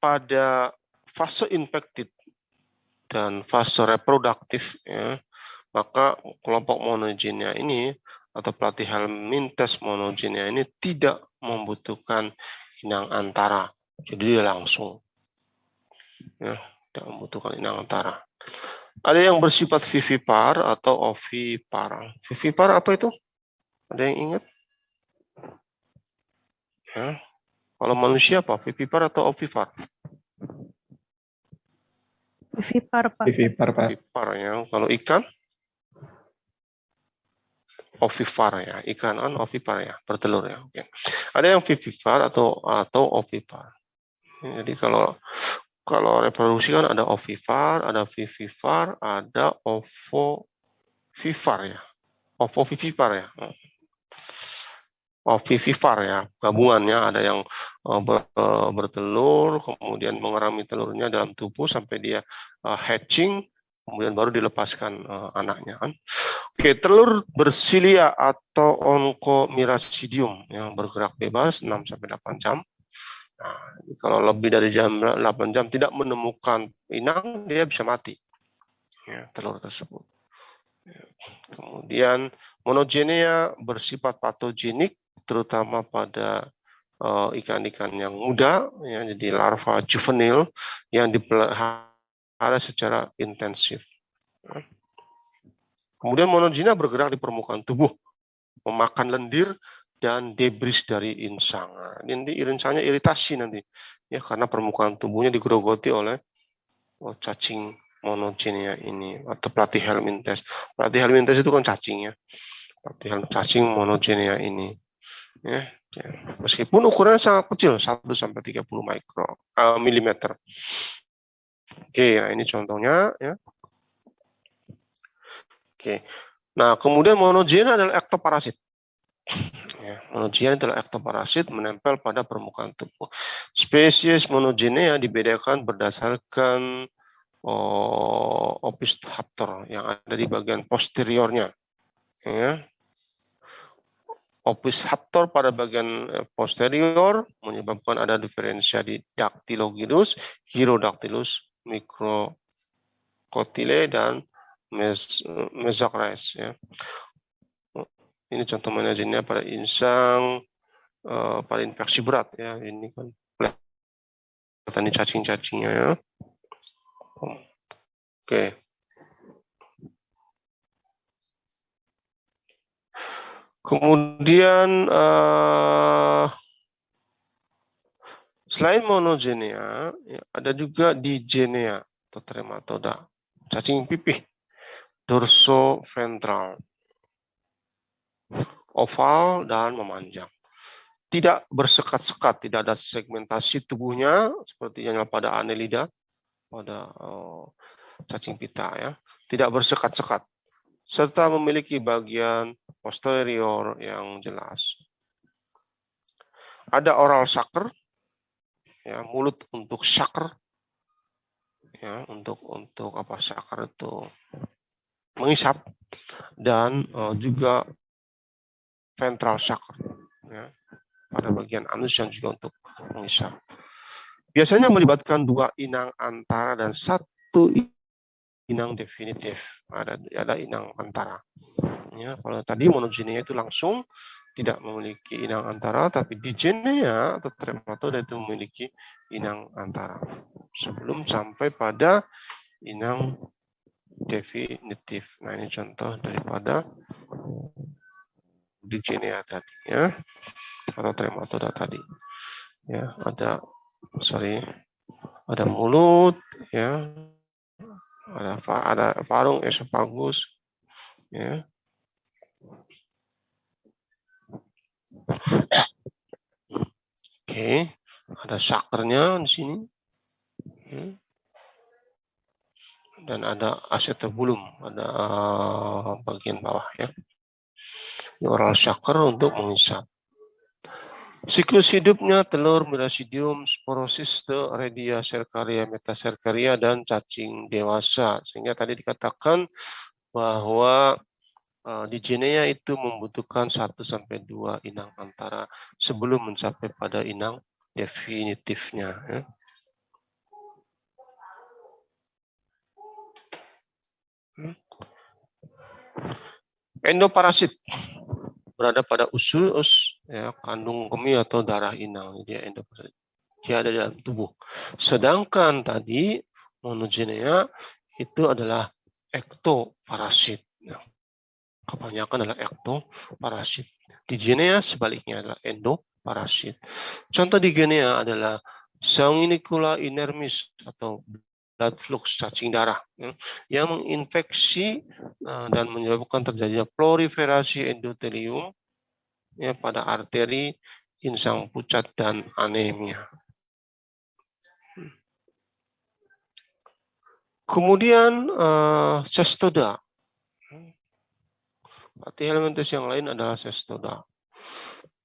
pada fase infected dan fase reproduktif ya, maka kelompok Monogenea ini atau Platyhelminthes Monogenea ini tidak membutuhkan inang antara, jadi dia langsung ya, tidak membutuhkan inang antara. Ada yang bersifat vivipar atau ovipar. Vivipar apa itu? Ada yang ingat? Ya. Kalau manusia apa? Vivipar atau ovipar? Vivipar, Pak. Vivipar, Pak. Vivipar ya. Kalau ikan? Ovipar ya. Ikan kan ovipar ya, bertelur ya. Oke. Ada yang vivipar atau ovipar. Jadi kalau reproduksi kan ada ovipar, ada vivipar, ada ovovivipar ya. Ovovivipar ya. Ovivipar ya, gabungannya ada yang bertelur, kemudian mengerami telurnya dalam tubuh sampai dia hatching, kemudian baru dilepaskan anaknya kan. Oke, telur bersilia atau onkomiracidium yang bergerak bebas 6-8 jam. Nah, kalau lebih dari 8 jam tidak menemukan inang, dia bisa mati ya, telur tersebut. Kemudian monogenea bersifat patogenik, terutama pada ikan-ikan yang muda, ya, jadi larva juvenil yang dipelihara secara intensif. Kemudian monogenea bergerak di permukaan tubuh, memakan lendir dan debris dari insang. Nah, nanti insangnya iritasi nanti, ya karena permukaan tubuhnya digerogoti oleh cacing monogenea ini atau platyhelminthes. Platyhelminthes itu kan cacing ya. Cacing monogenea ini. Ya. Meskipun ukurannya sangat kecil, 1-30 milimeter. Oke, nah ini contohnya ya. Oke. Nah, kemudian monogenea adalah ektoparasit. Ya, monogenea adalah ektoparasit menempel pada permukaan tubuh. Spesies monogenea dibedakan berdasarkan opisthaptor yang ada di bagian posteriornya. Ya. Opisthaptor pada bagian posterior menyebabkan ada diferensia di Dactylogyrus, Chirodactylus, Microcotyle, dan Mesocrates. Ya. Ini contoh monogenea pada insang, pada infeksi berat. Ya. Ini kan kelihatan cacing-cacingnya. Ya. Oke. Kemudian selain monogenea, ya, ada juga digenea atau trematoda, cacing pipih, dorsoventral, oval dan memanjang. Tidak bersekat-sekat, tidak ada segmentasi tubuhnya seperti yang pada Annelida, pada cacing pita ya, tidak bersekat-sekat, serta memiliki bagian posterior yang jelas. Ada oral sucker, ya, mulut untuk sucker, ya, untuk apa sucker itu mengisap, dan juga ventral sucker, ya, pada bagian anus yang juga untuk mengisap. Biasanya melibatkan 2 inang antara dan 1 inang definitif. Ada inang antara. Ya, kalau tadi monogenea itu langsung tidak memiliki inang antara, tapi digenea atau trematoda itu memiliki inang antara sebelum sampai pada inang definitif. Nah, ini contoh daripada digenea tadi ya, atau trematoda tadi. Ya, ada mulut ya, ada varung esophagus ya. Oke, ada sakernya di sini. Dan ada acetabulum, ada bagian bawah ya. Ini oral sucker untuk mengisap. Siklus hidupnya telur, miracidium, sporocyste, redia, serkaria, metaserkaria, dan cacing dewasa. Sehingga tadi dikatakan bahwa digenea itu membutuhkan 1-2 inang antara sebelum mencapai pada inang definitifnya. Ya. Endoparasit berada pada usus, ya, kandung kemih atau darah inang. Dia endoparasit. Dia ada dalam tubuh. Sedangkan tadi monogenea itu adalah ektoparasit. Kebanyakan adalah ektoparasit. Digenea sebaliknya adalah parasit. Contoh digenea adalah Sanguinicula inermis atau blood flux, cacing darah, yang menginfeksi dan menyebabkan terjadinya proliferasi endotelium pada arteri, insang pucat, dan anemia. Kemudian cestoda. Platyhelminthes yang lain adalah cestoda.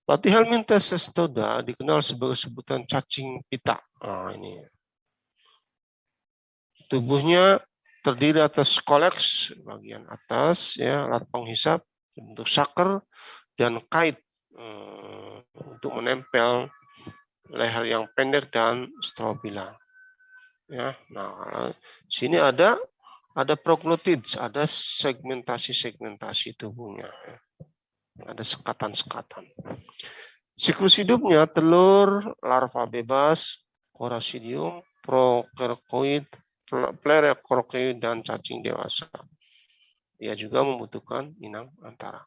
Platyhelminthes cestoda dikenal sebagai sebutan cacing pita. Ini tubuhnya terdiri atas koleks bagian atas, alat penghisap bentuk saker dan kait untuk menempel leher yang pendek dan strobila. Nah, sini ada proglotids, ada segmentasi tubuhnya, ada sekatan-sekatan. Siklus hidupnya telur, larva bebas, Corasidium, prokaryoid, plerekaryoid, dan cacing dewasa. Ia juga membutuhkan inang antara.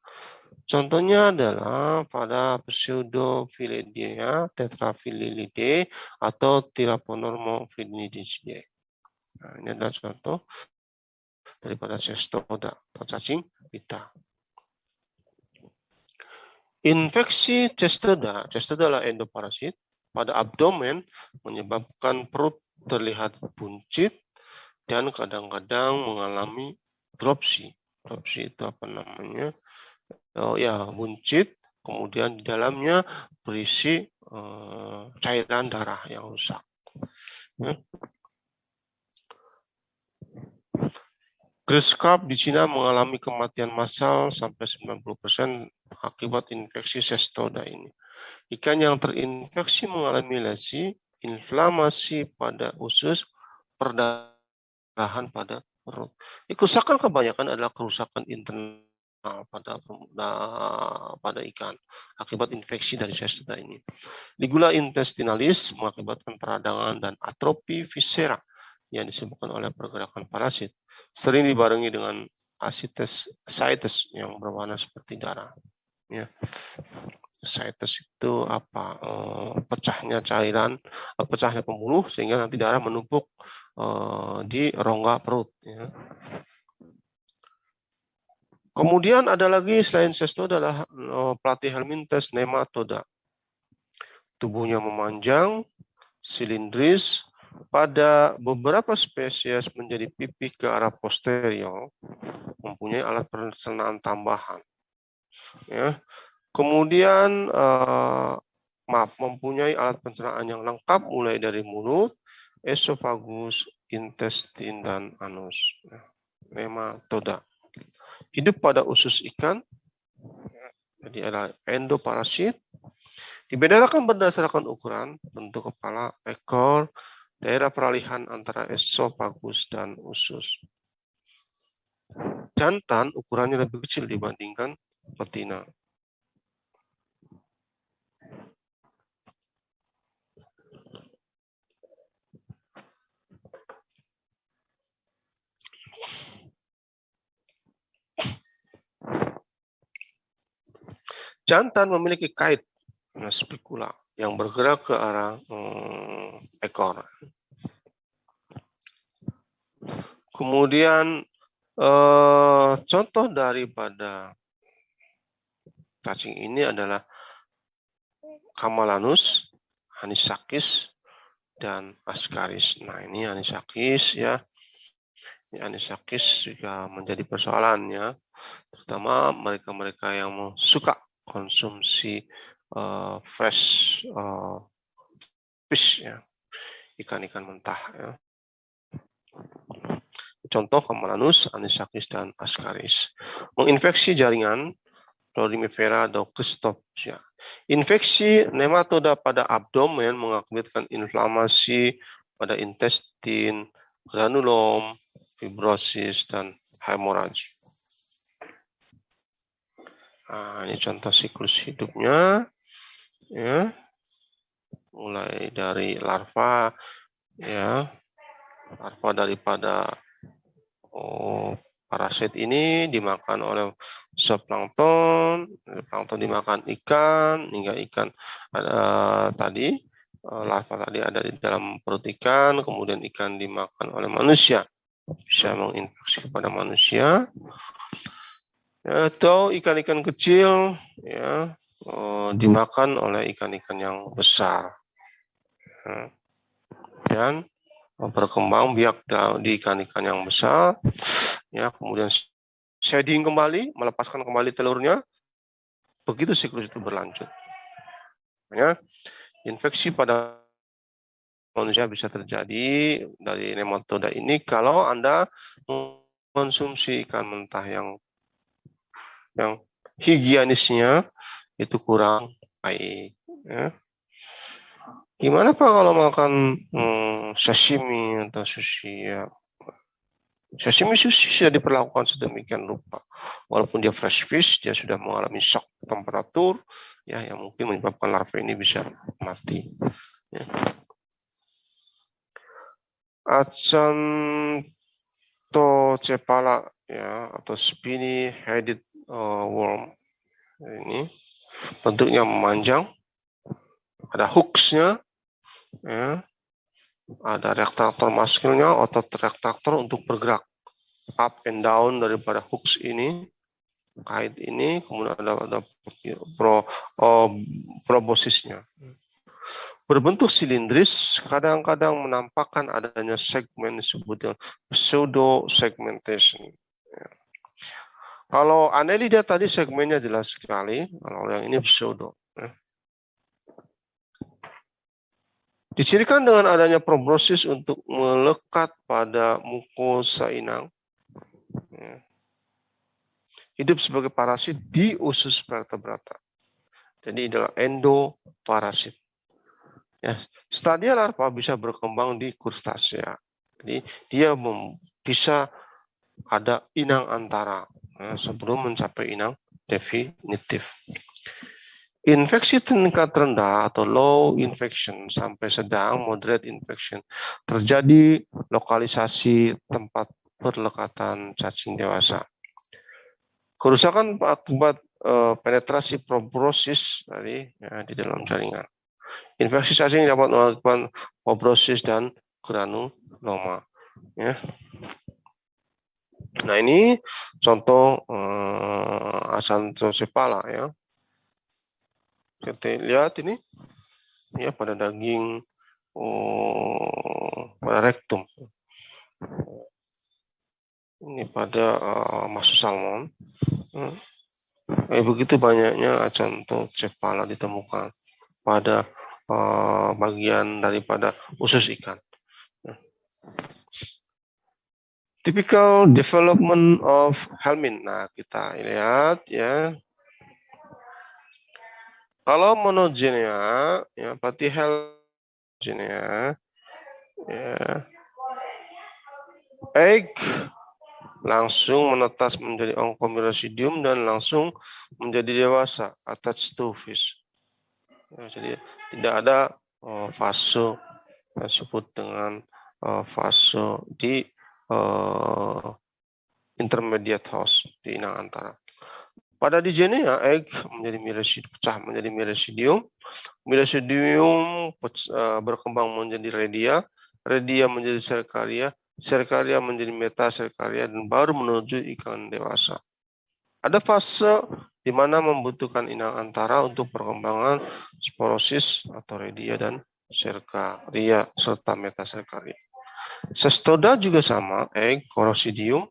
Contohnya adalah pada Pseudophilidae, Tetraphyllide, atau Thylaponormophyllidea. Nah, ini adalah contoh daripada cestoda atau cacing pita. Infeksi cestoda adalah endoparasit pada abdomen menyebabkan perut terlihat buncit dan kadang-kadang mengalami dropsy. Dropsy itu apa namanya? Buncit, kemudian di dalamnya berisi cairan darah yang rusak. Grass carp di Cina mengalami kematian massal sampai 90% akibat infeksi cestoda ini. Ikan yang terinfeksi mengalami lesi, inflamasi pada usus, perdarahan pada perut. Kerusakan kebanyakan adalah kerusakan internal pada ikan akibat infeksi dari cestoda ini. Ligula intestinalis mengakibatkan peradangan dan atrofi viscera yang disebabkan oleh pergerakan parasit, sering dibarengi dengan ascites yang berwarna seperti darah. Ascites itu apa? Pecahnya cairan, pecahnya pembuluh sehingga nanti darah menumpuk di rongga perut. Kemudian ada lagi selain cestoda adalah Platyhelminthes nematoda. Tubuhnya memanjang, silindris, pada beberapa spesies menjadi pipi ke arah posterior, mempunyai alat pencernaan tambahan. Kemudian mempunyai alat pencernaan yang lengkap mulai dari mulut, esofagus, intestin, dan anus. Nematoda. Hidup pada usus ikan, jadi ada endoparasit. Dibedakan berdasarkan ukuran, bentuk kepala, ekor, daerah peralihan antara esofagus dan usus. Jantan ukurannya lebih kecil dibandingkan betina. Jantan memiliki kait spikula yang bergerak ke arah ekor. Kemudian contoh daripada cacing ini adalah Camelanus, Anisakis, dan Ascaris. Nah, ini Anisakis ya. Ini Anisakis juga menjadi persoalan ya, terutama mereka-mereka yang suka konsumsi fresh fish ya, ikan-ikan mentah ya. Contoh Camelanus, Anisakis, dan Ascaris. Menginfeksi jaringan Chlorimifera atau Christophsia. Infeksi nematoda pada abdomen mengakibatkan inflamasi pada intestin, granulom, fibrosis, dan hemoragi. Nah, ini contoh siklus hidupnya, ya, mulai dari larva, ya, larva daripada parasit ini dimakan oleh zooplankton, plankton dimakan ikan, hingga ikan tadi larva tadi ada di dalam perut ikan, kemudian ikan dimakan oleh manusia, bisa menginfeksi kepada manusia, atau ikan-ikan kecil ya dimakan oleh ikan-ikan yang besar, dan berkembang biak di ikan-ikan yang besar, ya, kemudian shedding kembali, melepaskan kembali telurnya, begitu siklus itu berlanjut. Ya, infeksi pada manusia bisa terjadi dari nematoda ini kalau Anda mengkonsumsi ikan mentah yang higienisnya itu kurang baik. Ya. Gimana Pak kalau makan sashimi atau sushi? Ya. Sashimi sushi sudah diperlakukan sedemikian rupa. Walaupun dia fresh fish, dia sudah mengalami shock temperatur, ya, yang mungkin menyebabkan larva ini bisa mati. Ya. Acanthocephala, ya, atau spiny headed worm ini bentuknya memanjang, ada hooks-nya, ya. Ada retraktor maskilnya, otot retraktor untuk bergerak up and down daripada hooks ini, kait ini, kemudian ada proboscisnya. Berbentuk silindris, kadang-kadang menampakkan adanya segmen disebut dengan pseudo segmentation. Kalau Annelida tadi segmennya jelas sekali, kalau yang ini pseudo. Dicirikan dengan adanya proboscis untuk melekat pada mukosa inang. Hidup sebagai parasit di usus vertebrata. Jadi adalah endoparasit. Ya, stadia larva bisa berkembang di krustasea. Jadi dia bisa ada inang antara sebelum mencapai inang definitif. Infeksi tingkat rendah atau low infection sampai sedang moderate infection terjadi lokalisasi tempat perlekatan cacing dewasa. Kerusakan akibat penetrasi proboscis tadi ya, di dalam jaringan. Infeksi cacing dapat mengakibatkan proboscis dan granuloma. Ya. Nah ini contoh Acanthocephala ya. Kita lihat ini ya pada daging pada rektum. Ini pada masu salmon. Begitu banyaknya Acanthocephala ditemukan pada bagian daripada usus ikan. Typical development of helminth. Nah, kita lihat ya. Kalau monogenea, ya, berarti helminth, ya, egg langsung menetas menjadi onkomycetium dan langsung menjadi dewasa, attached to fish. Ya, jadi tidak ada fase yang disebut dengan fase di intermediate host di inang antara. Pada digenea, egg menjadi miresidium, pecah menjadi miresidium. Miresidium berkembang menjadi redia, redia menjadi serkaria, serkaria menjadi metaserkaria, dan baru menuju ikan dewasa. Ada fase di mana membutuhkan inang antara untuk perkembangan sporosis atau redia dan serkaria serta metaserkaria. Cestoda juga sama, egg, corocidium,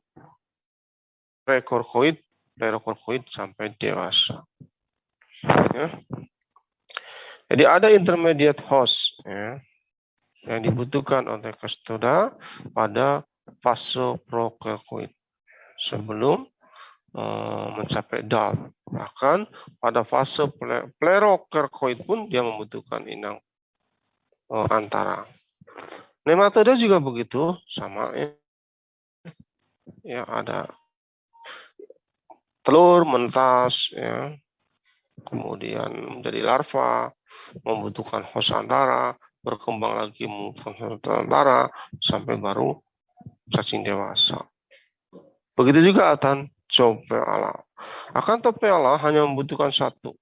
prekorkoid sampai dewasa. Ya. Jadi ada intermediate host ya, yang dibutuhkan oleh Cestoda pada fase prokaryoid sebelum mencapai adult. Bahkan pada fase plerokaryoid pun dia membutuhkan inang antara. Nematoda juga begitu, sama ya. Ya ada telur mentas, ya, kemudian menjadi larva, membutuhkan host antara, berkembang lagi membutuhkan host antara, sampai baru cacing dewasa. Begitu juga Acanthocephala. Akan Topela hanya membutuhkan satu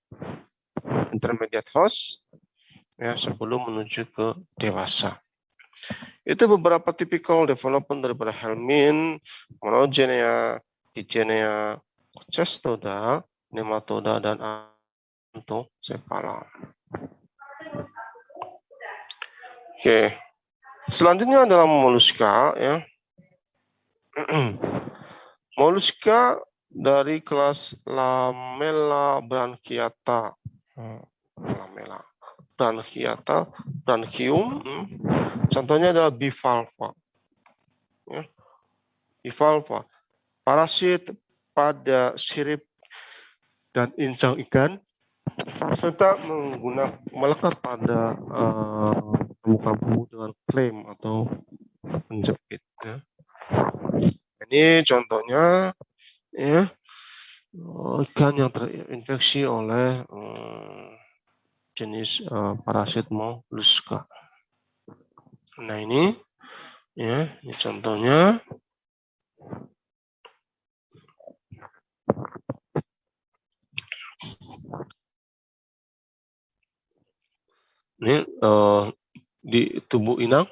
intermediate host ya sebelum menuju ke dewasa. Itu beberapa typical development daripada helmin, monogenea, digenea, cestoda, nematoda, dan anthocefala. Oke, selanjutnya adalah moluska ya. Moluska dari kelas Lamella branchiata. Lamella branchiata, branchium. Contohnya adalah bivalva. Ya. Bivalva, parasit pada sirip dan insang ikan, serta melekat pada permukaan bumbu dengan klem atau penjepit. Ya. Ini contohnya ya ikan yang terinfeksi oleh jenis parasit moluska. Nah ini ya, ini contohnya. Ini di tubuh inang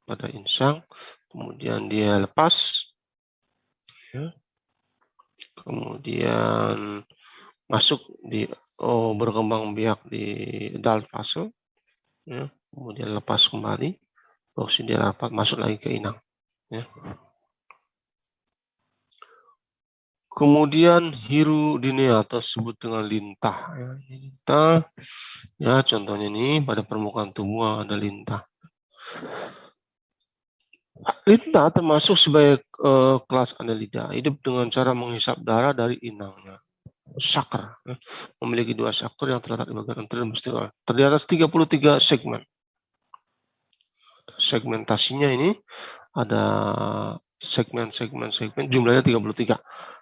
pada insang, kemudian dia lepas, ya. Kemudian masuk di berkembang biak di adult fase, ya. Kemudian lepas kembali, terus dia rapat masuk lagi ke inang. Ya. Kemudian hirudinea atau disebut dengan lintah. Ya, lintah, ya contohnya ini pada permukaan tubuh ada lintah. Lintah termasuk sebagai kelas annelida, hidup dengan cara menghisap darah dari inangnya. Saker, ya. Memiliki 2 saker yang terletak di bagian anterior dan posterior. Terdiri atas 33 segmen. Segmentasinya ini ada segmen jumlahnya 33.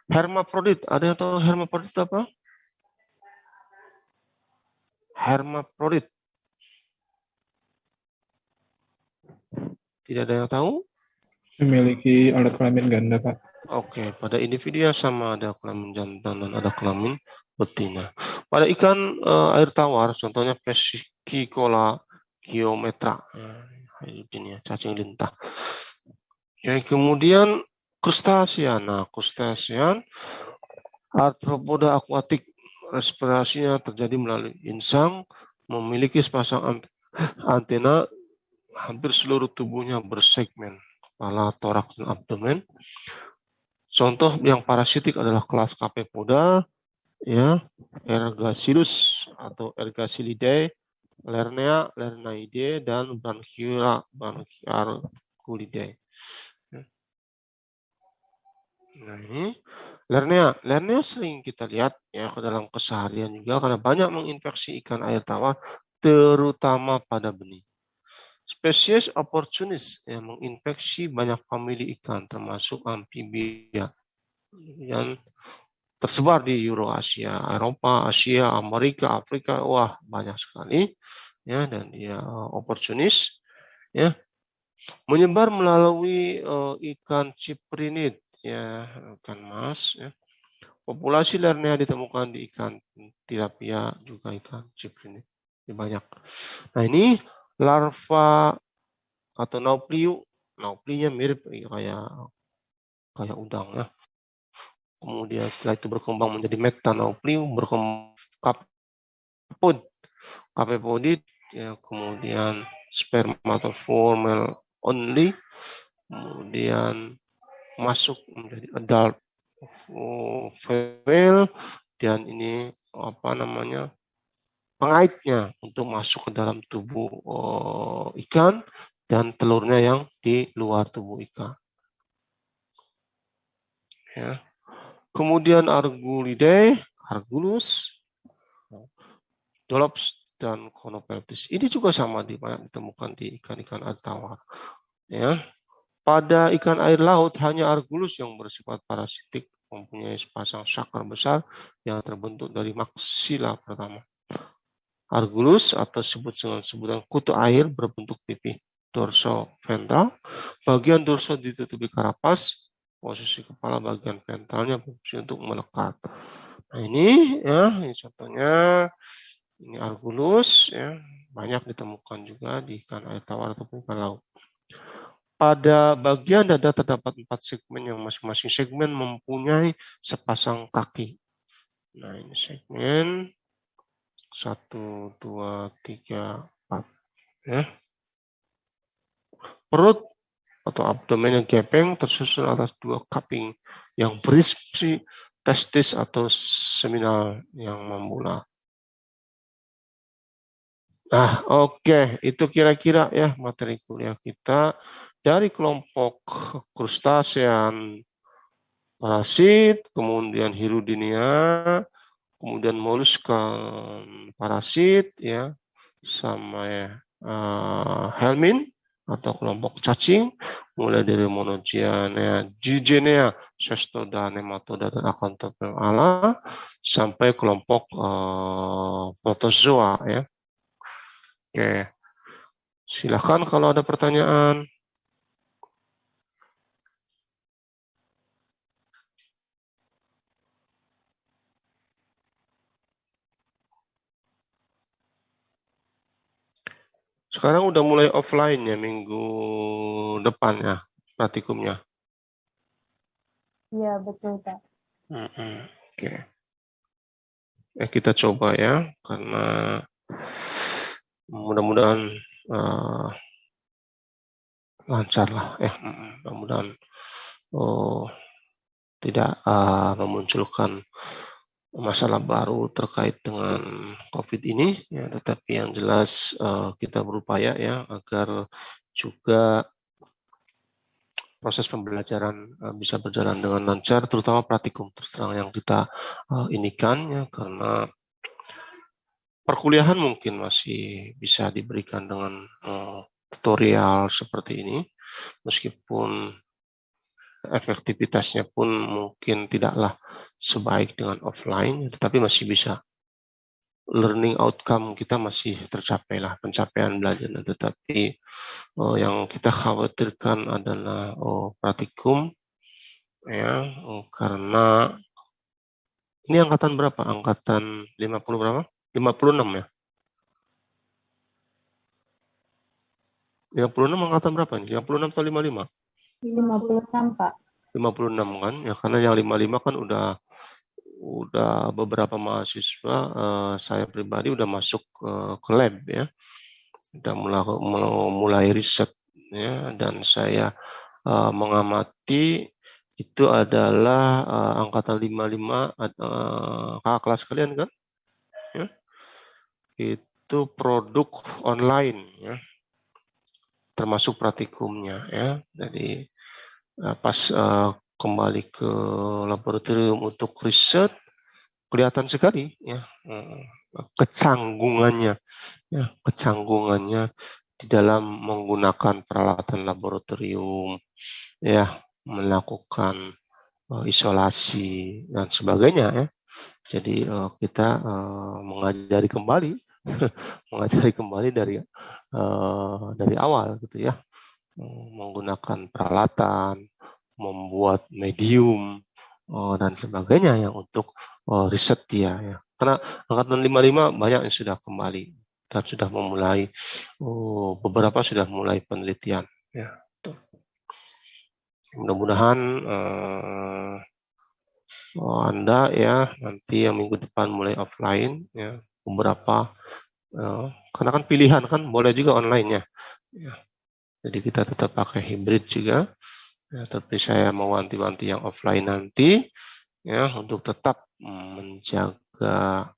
Hermaprodit, ada yang tahu hermaprodit apa? Hermaprodit. Tidak ada yang tahu? Memiliki alat kelamin ganda, Pak. Oke, pada individu yang sama ada kelamin jantan dan ada kelamin betina. Pada ikan air tawar, contohnya Pescicola geometra, ini ya, cacing lintah. Ya, kemudian krustacean. Nah, krustacean arthropoda akuatik, respirasinya terjadi melalui insang, memiliki sepasang antena, hampir seluruh tubuhnya bersegmen, kepala, toraks, dan abdomen. Contoh yang parasitik adalah kelas Capepoda, ya, Ergacilus atau Ergacilidae, Lernea, Lernaidae, dan Branchiarculidae. Nah ini Lernea sering kita lihat ya ke dalam keseharian juga karena banyak menginfeksi ikan air tawar, terutama pada benih. Spesies opportunis yang menginfeksi banyak famili ikan termasuk amfibia yang tersebar di Eurasia, Eropa, Asia, Amerika, Afrika, wah banyak sekali ya, dan dia opportunis ya, menyebar melalui ikan ciprinid ya, ikan mas ya. Populasi Lernea ditemukan di ikan tilapia juga ikan ciprinid banyak. Nah ini larva atau nauplinya mirip kayak udang ya. Kemudian setelah itu berkembang menjadi metanauplium, berkembang kapepodit, ya, kemudian spermatoformel only, kemudian masuk menjadi adult female, dan ini apa namanya pengaitnya untuk masuk ke dalam tubuh ikan dan telurnya yang di luar tubuh ikan. Ya. Kemudian Argulidae, Argulus, Dolops, dan Conopeltis. Ini juga sama ditemukan di ikan-ikan air tawar. Ya. Pada ikan air laut hanya Argulus yang bersifat parasitik, mempunyai sepasang sakar besar yang terbentuk dari maksila pertama. Argulus atau disebut dengan sebutan kutu air berbentuk pipih dorsoventral. Bagian dorso ditutupi karapas. Posisi kepala bagian ventralnya berfungsi untuk melekat. Nah, ini ya, ini contohnya ini Argulus ya, banyak ditemukan juga di ikan air tawar ataupun ikan laut. Pada bagian dada terdapat 4 segmen yang masing-masing segmen mempunyai sepasang kaki. Nah, ini segmen 1, 2, 3, 4 ya. Perut atau abdomen yang gepeng tersusun atas 2 cupping yang berisi testis atau seminal yang memula. Nah, oke, itu kira-kira ya materi kuliah kita dari kelompok krustacean parasit, kemudian Hirudinea, kemudian moluska parasit ya, sama helmin atau kelompok cacing, mulai dari Monogenea, Eugenea, Cestoda, Nematoda, dan Acanthophila, sampai kelompok protozoa ya. Oke, silakan kalau ada pertanyaan. Sekarang udah mulai offline ya minggu depan ya praktikumnya. Iya, betul, Pak. Oke. Ya, kita coba ya karena mudah-mudahan lancar lah ya. Mudah-mudahan tidak memunculkan masalah baru terkait dengan COVID ini ya, tetapi yang jelas kita berupaya ya agar juga proses pembelajaran bisa berjalan dengan lancar, terutama praktikum terus terang yang kita inikan ya, karena perkuliahan mungkin masih bisa diberikan dengan tutorial seperti ini, meskipun efektivitasnya pun mungkin tidaklah sebaik dengan offline, tetapi masih bisa. Learning outcome kita masih tercapai lah, pencapaian belajar. Tetapi yang kita khawatirkan adalah praktikum, ya, karena ini angkatan berapa? Angkatan 50 berapa? 56 ya? 56 angkatan berapa nih? 56 atau 55? 56, Pak. 56 kan? Ya karena yang 55 kan udah beberapa mahasiswa saya pribadi udah masuk ke lab ya. Udah mulai riset ya, dan saya mengamati itu adalah angkatan 55 kakak kelas kalian kan? Ya. Itu produk online ya. Termasuk praktikumnya ya. Jadi pas kembali ke laboratorium untuk riset kelihatan sekali ya kecanggungannya di dalam menggunakan peralatan laboratorium ya, melakukan isolasi dan sebagainya ya. Jadi kita mengajari kembali dari awal gitu ya, menggunakan peralatan, membuat medium dan sebagainya yang untuk riset dia ya. Karena angkatan 55 banyak yang sudah kembali dan sudah memulai beberapa sudah mulai penelitian ya. Mudah-mudahan Anda ya nanti yang minggu depan mulai offline ya, beberapa karena kan pilihan kan boleh juga online ya. Jadi kita tetap pakai hybrid juga ya, tapi saya mau wanti-wanti yang offline nanti ya untuk tetap menjaga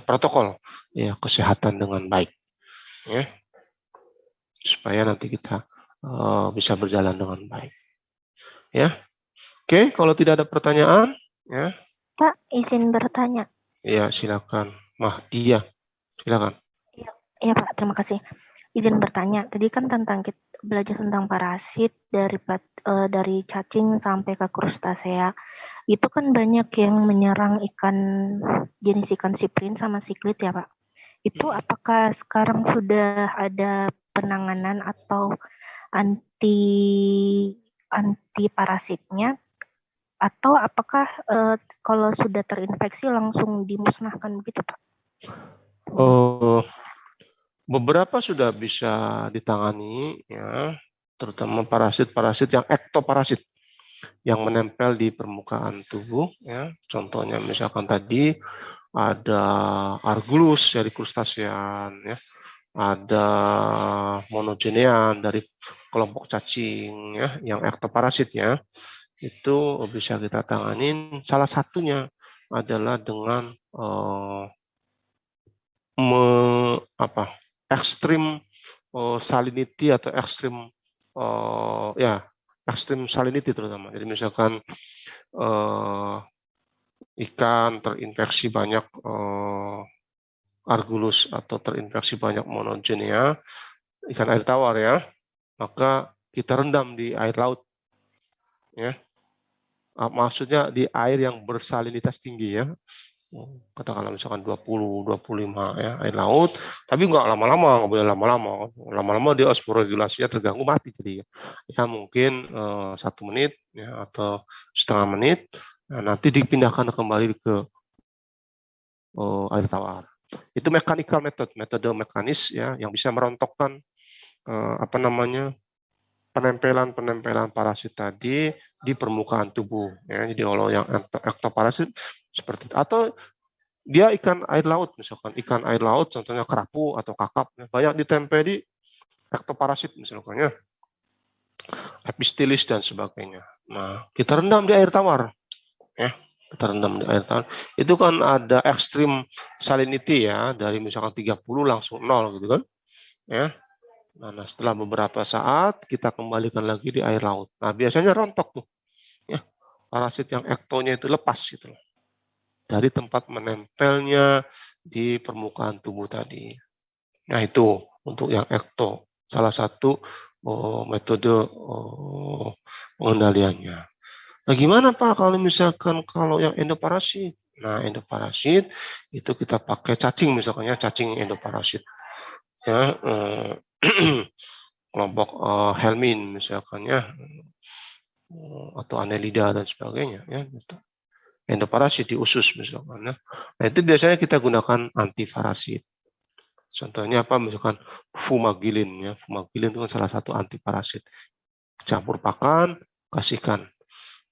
protokol ya kesehatan dengan baik ya, supaya nanti kita bisa berjalan dengan baik ya. Oke, kalau tidak ada pertanyaan ya. Pak, izin bertanya. Ya, silakan. Mahdia, silakan. Iya, Pak, terima kasih. Izin bertanya. Tadi kan tentang kita belajar tentang parasit dari cacing sampai ke krustasea. Itu kan banyak yang menyerang jenis ikan siprin sama siklit ya, Pak. Itu apakah sekarang sudah ada penanganan atau anti parasitnya Atau apakah kalau sudah terinfeksi langsung dimusnahkan begitu, Pak? Beberapa sudah bisa ditangani, ya, terutama parasit-parasit yang ektoparasit yang menempel di permukaan tubuh. Ya. Contohnya misalkan tadi ada Argulus dari krustacean, ya, ada monogenean dari kelompok cacing, ya, yang ektoparasit, ya, itu bisa kita tanganin. Salah satunya adalah dengan ekstrim salinity atau ekstrim ekstrim salinity terutama. Jadi misalkan ikan terinfeksi banyak Argulus atau terinfeksi banyak monogenea, ikan air tawar, ya, maka kita rendam di air laut, ya. Maksudnya di air yang bersalinitas tinggi, ya. Katakanlah misalkan 20, 25, ya, air laut, tapi nggak lama-lama, nggak boleh lama-lama. Lama-lama dia osmoregulasinya terganggu, mati jadi. Ya mungkin 1 menit, ya, atau setengah menit, nah, nanti dipindahkan kembali ke air tawar. Itu mechanical metode mekanis, ya, yang bisa merontokkan penempelan parasit tadi di permukaan tubuh, ya. Jadi kalau yang ektoparasit seperti itu, atau dia ikan air laut, misalkan ikan air laut contohnya kerapu atau kakap, ya, banyak ditempel di ektoparasit misalnya epistelis dan sebagainya. Nah, kita rendam di air tawar, ya. Kita rendam di air tawar. Itu kan ada ekstrim salinity, ya, dari misalkan 30 langsung 0 gitu kan. Ya. Nah, setelah beberapa saat kita kembalikan lagi di air laut. Nah, biasanya rontok tuh. Ya. Parasit yang ektonya itu lepas gitu loh. Dari tempat menempelnya di permukaan tubuh tadi. Nah, itu untuk yang ekto. Salah satu metode pengendaliannya. Nah, gimana Pak kalau misalkan kalau yang endoparasit? Nah, endoparasit itu kita pakai cacing, misalnya cacing endoparasit, ya, kelompok helmin misalkan, ya, atau annelida dan sebagainya, ya, gitu. Endoparasit di usus misalkan, ya. Nah, itu biasanya kita gunakan antiparasit. Contohnya apa? Misalkan fumagillin, ya. Fumagillin itu kan salah satu antiparasit. Campur pakan, kasihkan,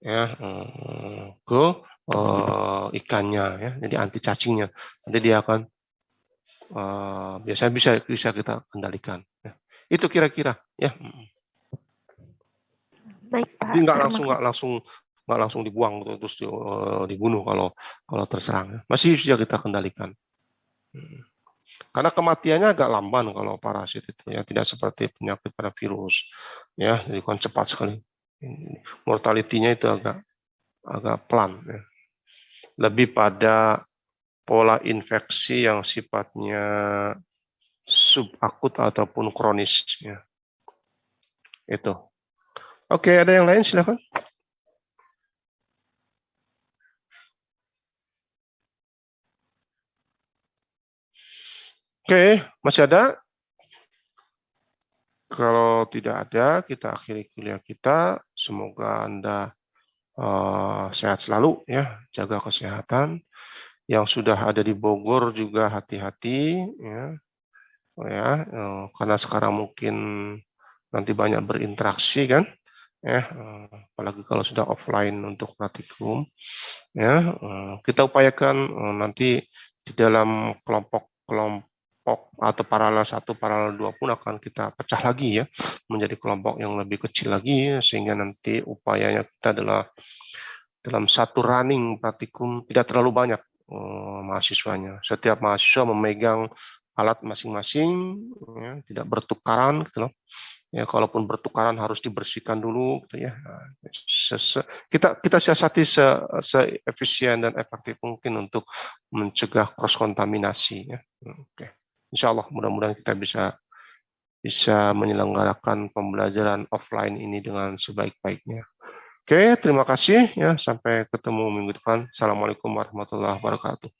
ya, ke ikannya, ya, jadi anti cacingnya. Nanti dia akan biasanya bisa kita kendalikan, ya. Itu kira-kira, ya. Baik Pak. Jadi nggak langsung dibuang terus dibunuh kalau terserang, ya. Masih bisa kita kendalikan. Karena kematiannya agak lamban kalau parasit itu, ya, tidak seperti penyakit pada virus, ya, jadi kan cepat sekali. Mortality-nya itu agak pelan, ya. Lebih pada pola infeksi yang sifatnya subakut ataupun kronis, ya. Itu. Oke, ada yang lain silakan. Oke, masih ada? Kalau tidak ada, kita akhiri kuliah kita. Semoga Anda sehat selalu, ya, jaga kesehatan. Yang sudah ada di Bogor juga hati-hati, ya, karena sekarang mungkin nanti banyak berinteraksi kan, ya, apalagi kalau sudah offline untuk praktikum, ya, kita upayakan nanti di dalam kelompok atau paralel 1, paralel 2 pun akan kita pecah lagi, ya, menjadi kelompok yang lebih kecil lagi, ya, sehingga nanti upayanya kita adalah dalam satu running praktikum tidak terlalu banyak mahasiswanya. Setiap mahasiswa memegang alat masing-masing, ya, tidak bertukaran gitu loh. Ya, kalaupun bertukaran harus dibersihkan dulu gitu, ya. Kita siasati se-efisien dan efektif mungkin untuk mencegah cross kontaminasi, ya. Oke. Insya Allah mudah-mudahan kita bisa menyelenggarakan pembelajaran offline ini dengan sebaik-baiknya. Oke, terima kasih, ya. Sampai ketemu minggu depan. Assalamualaikum warahmatullahi wabarakatuh.